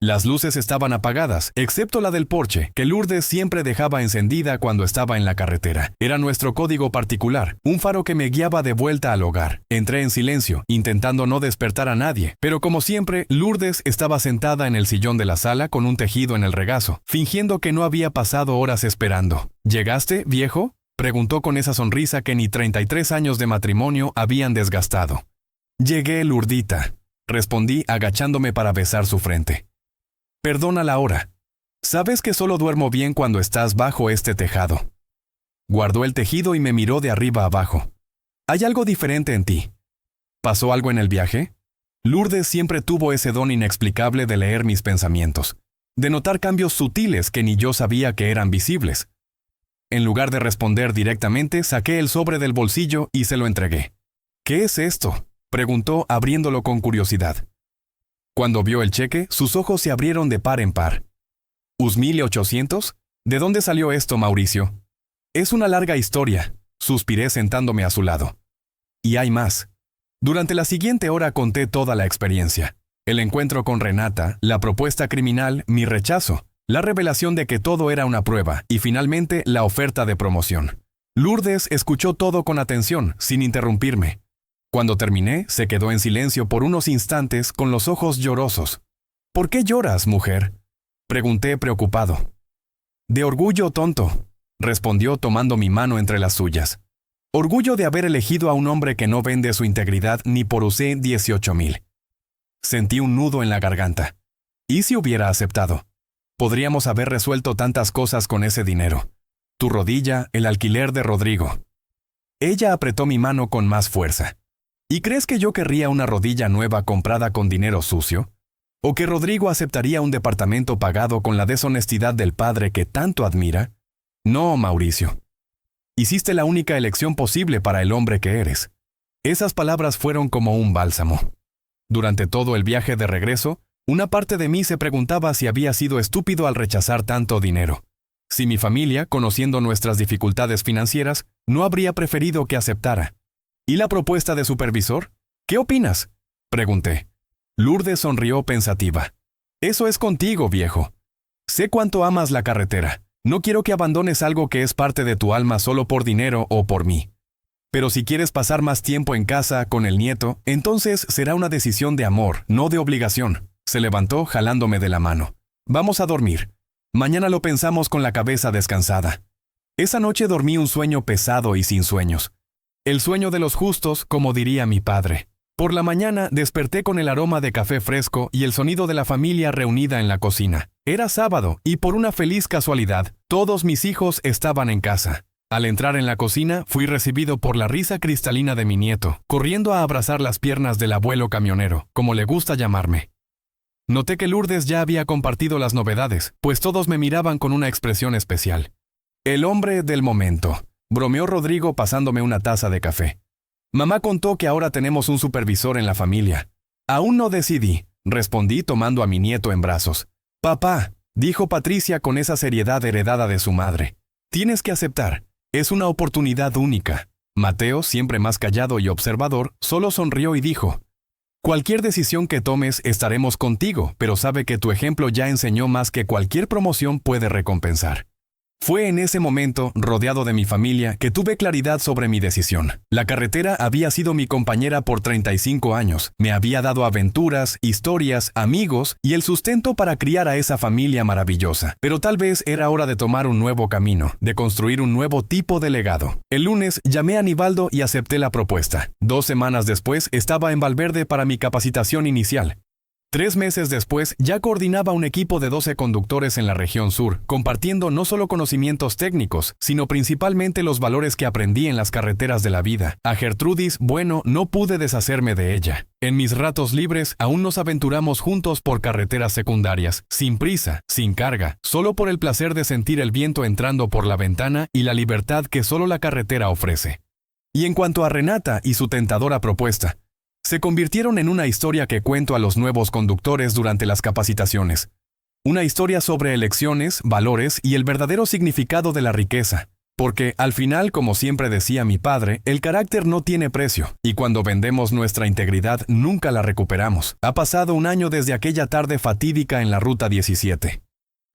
Speaker 1: Las luces estaban apagadas, excepto la del porche, que Lourdes siempre dejaba encendida cuando estaba en la carretera. Era nuestro código particular, un faro que me guiaba de vuelta al hogar. Entré en silencio, intentando no despertar a nadie, pero como siempre, Lourdes estaba sentada en el sillón de la sala con un tejido en el regazo, fingiendo que no había pasado horas esperando. ¿Llegaste, viejo?, preguntó con esa sonrisa que ni 33 años de matrimonio habían desgastado. Llegué, Lurdita, respondí agachándome para besar su frente. Perdona la hora. Sabes que solo duermo bien cuando estás bajo este tejado. Guardó el tejido y me miró de arriba abajo. Hay algo diferente en ti. ¿Pasó algo en el viaje? Lourdes siempre tuvo ese don inexplicable de leer mis pensamientos, de notar cambios sutiles que ni yo sabía que eran visibles. En lugar de responder directamente, saqué el sobre del bolsillo y se lo entregué. ¿Qué es esto?, preguntó abriéndolo con curiosidad. Cuando vio el cheque, sus ojos se abrieron de par en par. ¿$1,800? ¿De dónde salió esto, Mauricio? Es una larga historia, suspiré sentándome a su lado. Y hay más. Durante la siguiente hora conté toda la experiencia. El encuentro con Renata, la propuesta criminal, mi rechazo, la revelación de que todo era una prueba y finalmente la oferta de promoción. Lourdes escuchó todo con atención, sin interrumpirme. Cuando terminé, se quedó en silencio por unos instantes con los ojos llorosos. ¿Por qué lloras, mujer?, pregunté preocupado. De orgullo, tonto, respondió tomando mi mano entre las suyas. Orgullo de haber elegido a un hombre que no vende su integridad ni por usé 18,000. Sentí un nudo en la garganta. ¿Y si hubiera aceptado? Podríamos haber resuelto tantas cosas con ese dinero. Tu rodilla, el alquiler de Rodrigo. Ella apretó mi mano con más fuerza. ¿Y crees que yo querría una rodilla nueva comprada con dinero sucio? ¿O que Rodrigo aceptaría un departamento pagado con la deshonestidad del padre que tanto admira? No, Mauricio. Hiciste la única elección posible para el hombre que eres. Esas palabras fueron como un bálsamo. Durante todo el viaje de regreso, una parte de mí se preguntaba si había sido estúpido al rechazar tanto dinero. Si mi familia, conociendo nuestras dificultades financieras, no habría preferido que aceptara. ¿Y la propuesta de supervisor? ¿Qué opinas?, pregunté. Lourdes sonrió pensativa. Eso es contigo, viejo. Sé cuánto amas la carretera. No quiero que abandones algo que es parte de tu alma solo por dinero o por mí. Pero si quieres pasar más tiempo en casa con el nieto, entonces será una decisión de amor, no de obligación. Se levantó jalándome de la mano. Vamos a dormir. Mañana lo pensamos con la cabeza descansada. Esa noche dormí un sueño pesado y sin sueños. El sueño de los justos, como diría mi padre. Por la mañana desperté con el aroma de café fresco y el sonido de la familia reunida en la cocina. Era sábado y por una feliz casualidad, todos mis hijos estaban en casa. Al entrar en la cocina, fui recibido por la risa cristalina de mi nieto, corriendo a abrazar las piernas del abuelo camionero, como le gusta llamarme. Noté que Lourdes ya había compartido las novedades, pues todos me miraban con una expresión especial. El hombre del momento, bromeó Rodrigo pasándome una taza de café. Mamá contó que ahora tenemos un supervisor en la familia. Aún no decidí, respondí tomando a mi nieto en brazos. Papá, dijo Patricia con esa seriedad heredada de su madre. Tienes que aceptar, es una oportunidad única. Mateo, siempre más callado y observador, solo sonrió y dijo, cualquier decisión que tomes estaremos contigo, pero sabe que tu ejemplo ya enseñó más que cualquier promoción puede recompensar. Fue en ese momento, rodeado de mi familia, que tuve claridad sobre mi decisión. La carretera había sido mi compañera por 35 años. Me había dado aventuras, historias, amigos y el sustento para criar a esa familia maravillosa. Pero tal vez era hora de tomar un nuevo camino, de construir un nuevo tipo de legado. El lunes llamé a Nivaldo y acepté la propuesta. 2 semanas después estaba en Valverde para mi capacitación inicial. 3 meses después, ya coordinaba un equipo de 12 conductores en la región sur, compartiendo no solo conocimientos técnicos, sino principalmente los valores que aprendí en las carreteras de la vida. A Gertrudis, bueno, no pude deshacerme de ella. En mis ratos libres, aún nos aventuramos juntos por carreteras secundarias, sin prisa, sin carga, solo por el placer de sentir el viento entrando por la ventana y la libertad que solo la carretera ofrece. Y en cuanto a Renata y su tentadora propuesta, se convirtieron en una historia que cuento a los nuevos conductores durante las capacitaciones. Una historia sobre elecciones, valores y el verdadero significado de la riqueza. Porque, al final, como siempre decía mi padre, el carácter no tiene precio, y cuando vendemos nuestra integridad nunca la recuperamos. Ha pasado un año desde aquella tarde fatídica en la Ruta 17.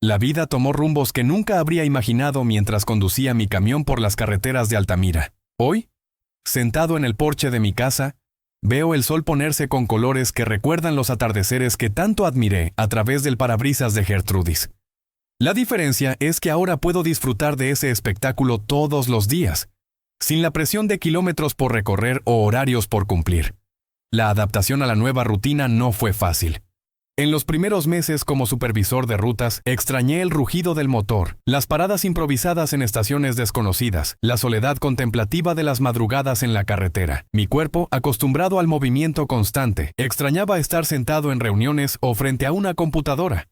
Speaker 1: La vida tomó rumbos que nunca habría imaginado mientras conducía mi camión por las carreteras de Altamira. Hoy, sentado en el porche de mi casa, veo el sol ponerse con colores que recuerdan los atardeceres que tanto admiré a través del parabrisas de Gertrudis. La diferencia es que ahora puedo disfrutar de ese espectáculo todos los días, sin la presión de kilómetros por recorrer o horarios por cumplir. La adaptación a la nueva rutina no fue fácil. En los primeros meses como supervisor de rutas, extrañé el rugido del motor, las paradas improvisadas en estaciones desconocidas, la soledad contemplativa de las madrugadas en la carretera. Mi cuerpo, acostumbrado al movimiento constante, extrañaba estar sentado en reuniones o frente a una computadora.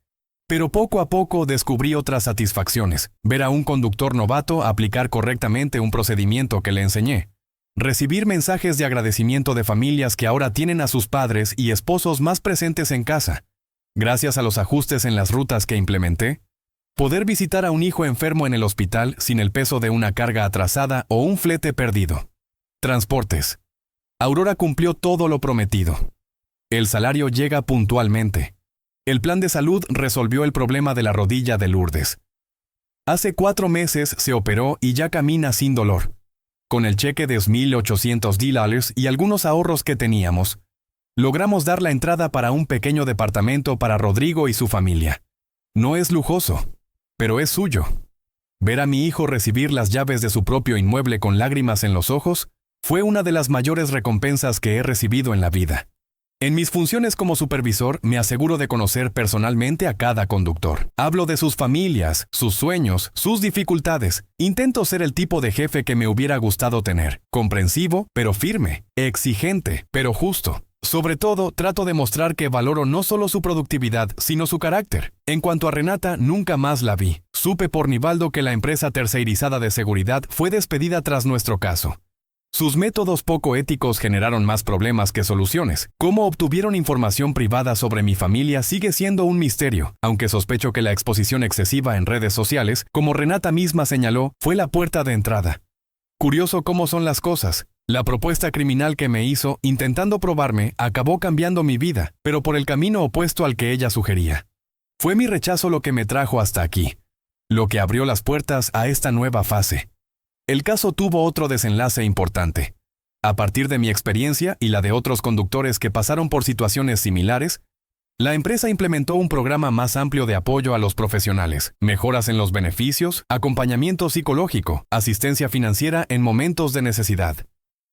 Speaker 1: Pero poco a poco descubrí otras satisfacciones. Ver a un conductor novato aplicar correctamente un procedimiento que le enseñé. Recibir mensajes de agradecimiento de familias que ahora tienen a sus padres y esposos más presentes en casa. Gracias a los ajustes en las rutas que implementé, poder visitar a un hijo enfermo en el hospital sin el peso de una carga atrasada o un flete perdido. Transportes. Aurora cumplió todo lo prometido. El salario llega puntualmente. El plan de salud resolvió el problema de la rodilla de Lourdes. Hace 4 meses se operó y ya camina sin dolor. Con el cheque de $1,800 y algunos ahorros que teníamos, logramos dar la entrada para un pequeño departamento para Rodrigo y su familia. No es lujoso, pero es suyo. Ver a mi hijo recibir las llaves de su propio inmueble con lágrimas en los ojos fue una de las mayores recompensas que he recibido en la vida. En mis funciones como supervisor, me aseguro de conocer personalmente a cada conductor. Hablo de sus familias, sus sueños, sus dificultades. Intento ser el tipo de jefe que me hubiera gustado tener. Comprensivo, pero firme. Exigente, pero justo. Sobre todo, trato de mostrar que valoro no solo su productividad, sino su carácter. En cuanto a Renata, nunca más la vi. Supe por Nivaldo que la empresa terceirizada de seguridad fue despedida tras nuestro caso. Sus métodos poco éticos generaron más problemas que soluciones. Cómo obtuvieron información privada sobre mi familia sigue siendo un misterio, aunque sospecho que la exposición excesiva en redes sociales, como Renata misma señaló, fue la puerta de entrada. Curioso cómo son las cosas. La propuesta criminal que me hizo, intentando probarme, acabó cambiando mi vida, pero por el camino opuesto al que ella sugería. Fue mi rechazo lo que me trajo hasta aquí, lo que abrió las puertas a esta nueva fase. El caso tuvo otro desenlace importante. A partir de mi experiencia y la de otros conductores que pasaron por situaciones similares, la empresa implementó un programa más amplio de apoyo a los profesionales, mejoras en los beneficios, acompañamiento psicológico, asistencia financiera en momentos de necesidad.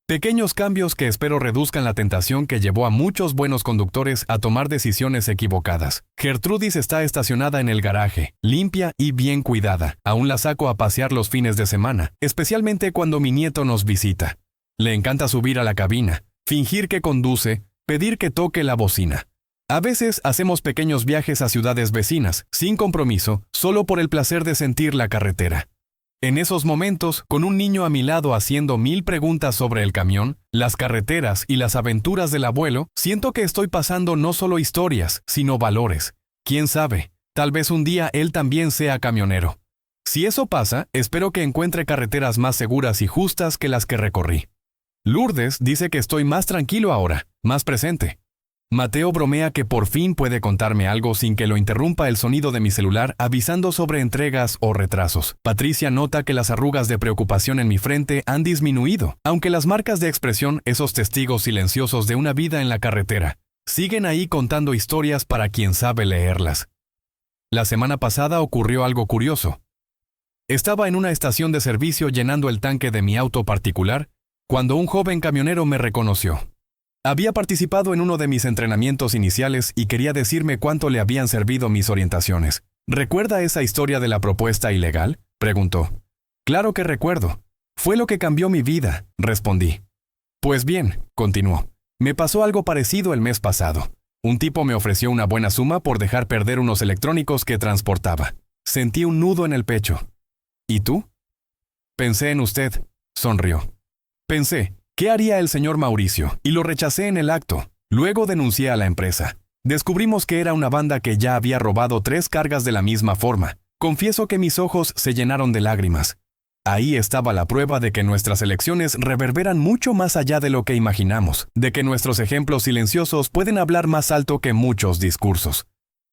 Speaker 1: Pequeños cambios que espero reduzcan la tentación que llevó a muchos buenos conductores a tomar decisiones equivocadas. Gertrudis está estacionada en el garaje, limpia y bien cuidada. Aún la saco a pasear los fines de semana, especialmente cuando mi nieto nos visita. Le encanta subir a la cabina, fingir que conduce, pedir que toque la bocina. A veces hacemos pequeños viajes a ciudades vecinas, sin compromiso, solo por el placer de sentir la carretera. En esos momentos, con un niño a mi lado haciendo 1000 preguntas sobre el camión, las carreteras y las aventuras del abuelo, siento que estoy pasando no solo historias, sino valores. Quién sabe, tal vez un día él también sea camionero. Si eso pasa, espero que encuentre carreteras más seguras y justas que las que recorrí. Lourdes dice que estoy más tranquilo ahora, más presente. Mateo bromea que por fin puede contarme algo sin que lo interrumpa el sonido de mi celular avisando sobre entregas o retrasos. Patricia nota que las arrugas de preocupación en mi frente han disminuido, aunque las marcas de expresión, esos testigos silenciosos de una vida en la carretera, siguen ahí contando historias para quien sabe leerlas. La semana pasada ocurrió algo curioso. Estaba en una estación de servicio llenando el tanque de mi auto particular, cuando un joven camionero me reconoció. Había participado en uno de mis entrenamientos iniciales y quería decirme cuánto le habían servido mis orientaciones. ¿Recuerda esa historia de la propuesta ilegal?, preguntó. Claro que recuerdo. Fue lo que cambió mi vida, respondí. Pues bien, continuó. Me pasó algo parecido el mes pasado. Un tipo me ofreció una buena suma por dejar perder unos electrónicos que transportaba. Sentí un nudo en el pecho. ¿Y tú? Pensé en usted, sonrió. Pensé, ¿qué haría el señor Mauricio? Y lo rechacé en el acto. Luego denuncié a la empresa. Descubrimos que era una banda que ya había robado 3 cargas de la misma forma. Confieso que mis ojos se llenaron de lágrimas. Ahí estaba la prueba de que nuestras elecciones reverberan mucho más allá de lo que imaginamos, de que nuestros ejemplos silenciosos pueden hablar más alto que muchos discursos.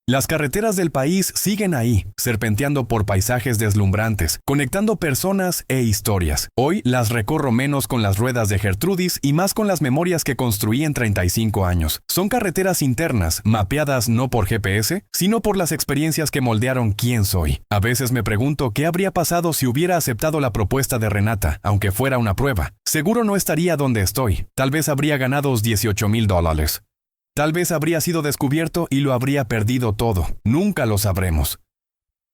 Speaker 1: Las carreteras del país siguen ahí, serpenteando por paisajes deslumbrantes, conectando personas e historias. Hoy las recorro menos con las ruedas de Gertrudis y más con las memorias que construí en 35 años. Son carreteras internas, mapeadas no por GPS, sino por las experiencias que moldearon quién soy. A veces me pregunto qué habría pasado si hubiera aceptado la propuesta de Renata, aunque fuera una prueba. Seguro no estaría donde estoy. Tal vez habría ganado $18,000. Tal vez habría sido descubierto y lo habría perdido todo. Nunca lo sabremos.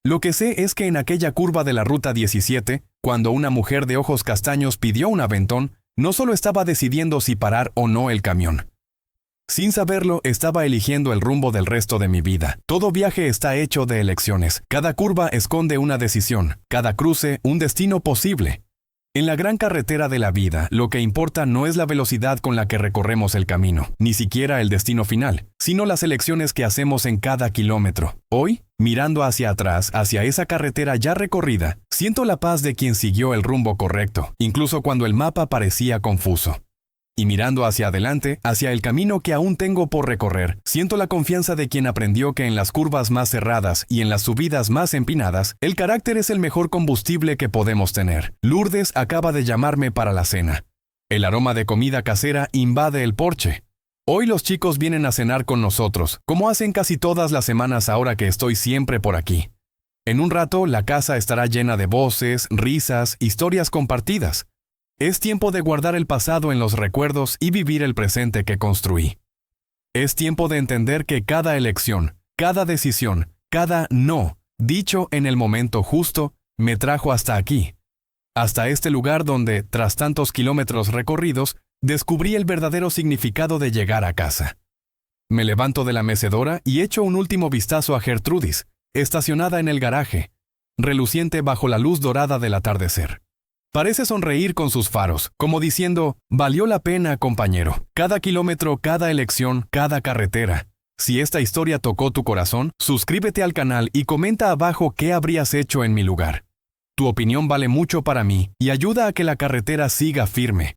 Speaker 1: Lo que sé es que en aquella curva de la Ruta 17, cuando una mujer de ojos castaños pidió un aventón, no solo estaba decidiendo si parar o no el camión. Sin saberlo, estaba eligiendo el rumbo del resto de mi vida. Todo viaje está hecho de elecciones. Cada curva esconde una decisión, cada cruce un destino posible. En la gran carretera de la vida, lo que importa no es la velocidad con la que recorremos el camino, ni siquiera el destino final, sino las elecciones que hacemos en cada kilómetro. Hoy, mirando hacia atrás, hacia esa carretera ya recorrida, siento la paz de quien siguió el rumbo correcto, incluso cuando el mapa parecía confuso. Y mirando hacia adelante, hacia el camino que aún tengo por recorrer, siento la confianza de quien aprendió que en las curvas más cerradas y en las subidas más empinadas, el carácter es el mejor combustible que podemos tener. Lourdes acaba de llamarme para la cena. El aroma de comida casera invade el porche. Hoy los chicos vienen a cenar con nosotros, como hacen casi todas las semanas ahora que estoy siempre por aquí. En un rato, la casa estará llena de voces, risas, historias compartidas. Es tiempo de guardar el pasado en los recuerdos y vivir el presente que construí. Es tiempo de entender que cada elección, cada decisión, cada no, dicho en el momento justo, me trajo hasta aquí. Hasta este lugar donde, tras tantos kilómetros recorridos, descubrí el verdadero significado de llegar a casa. Me levanto de la mecedora y echo un último vistazo a Gertrudis, estacionada en el garaje, reluciente bajo la luz dorada del atardecer. Parece sonreír con sus faros, como diciendo, valió la pena, compañero. Cada kilómetro, cada elección, cada carretera. Si esta historia tocó tu corazón, suscríbete al canal y comenta abajo qué habrías hecho en mi lugar. Tu opinión vale mucho para mí y ayuda a que la carretera siga firme.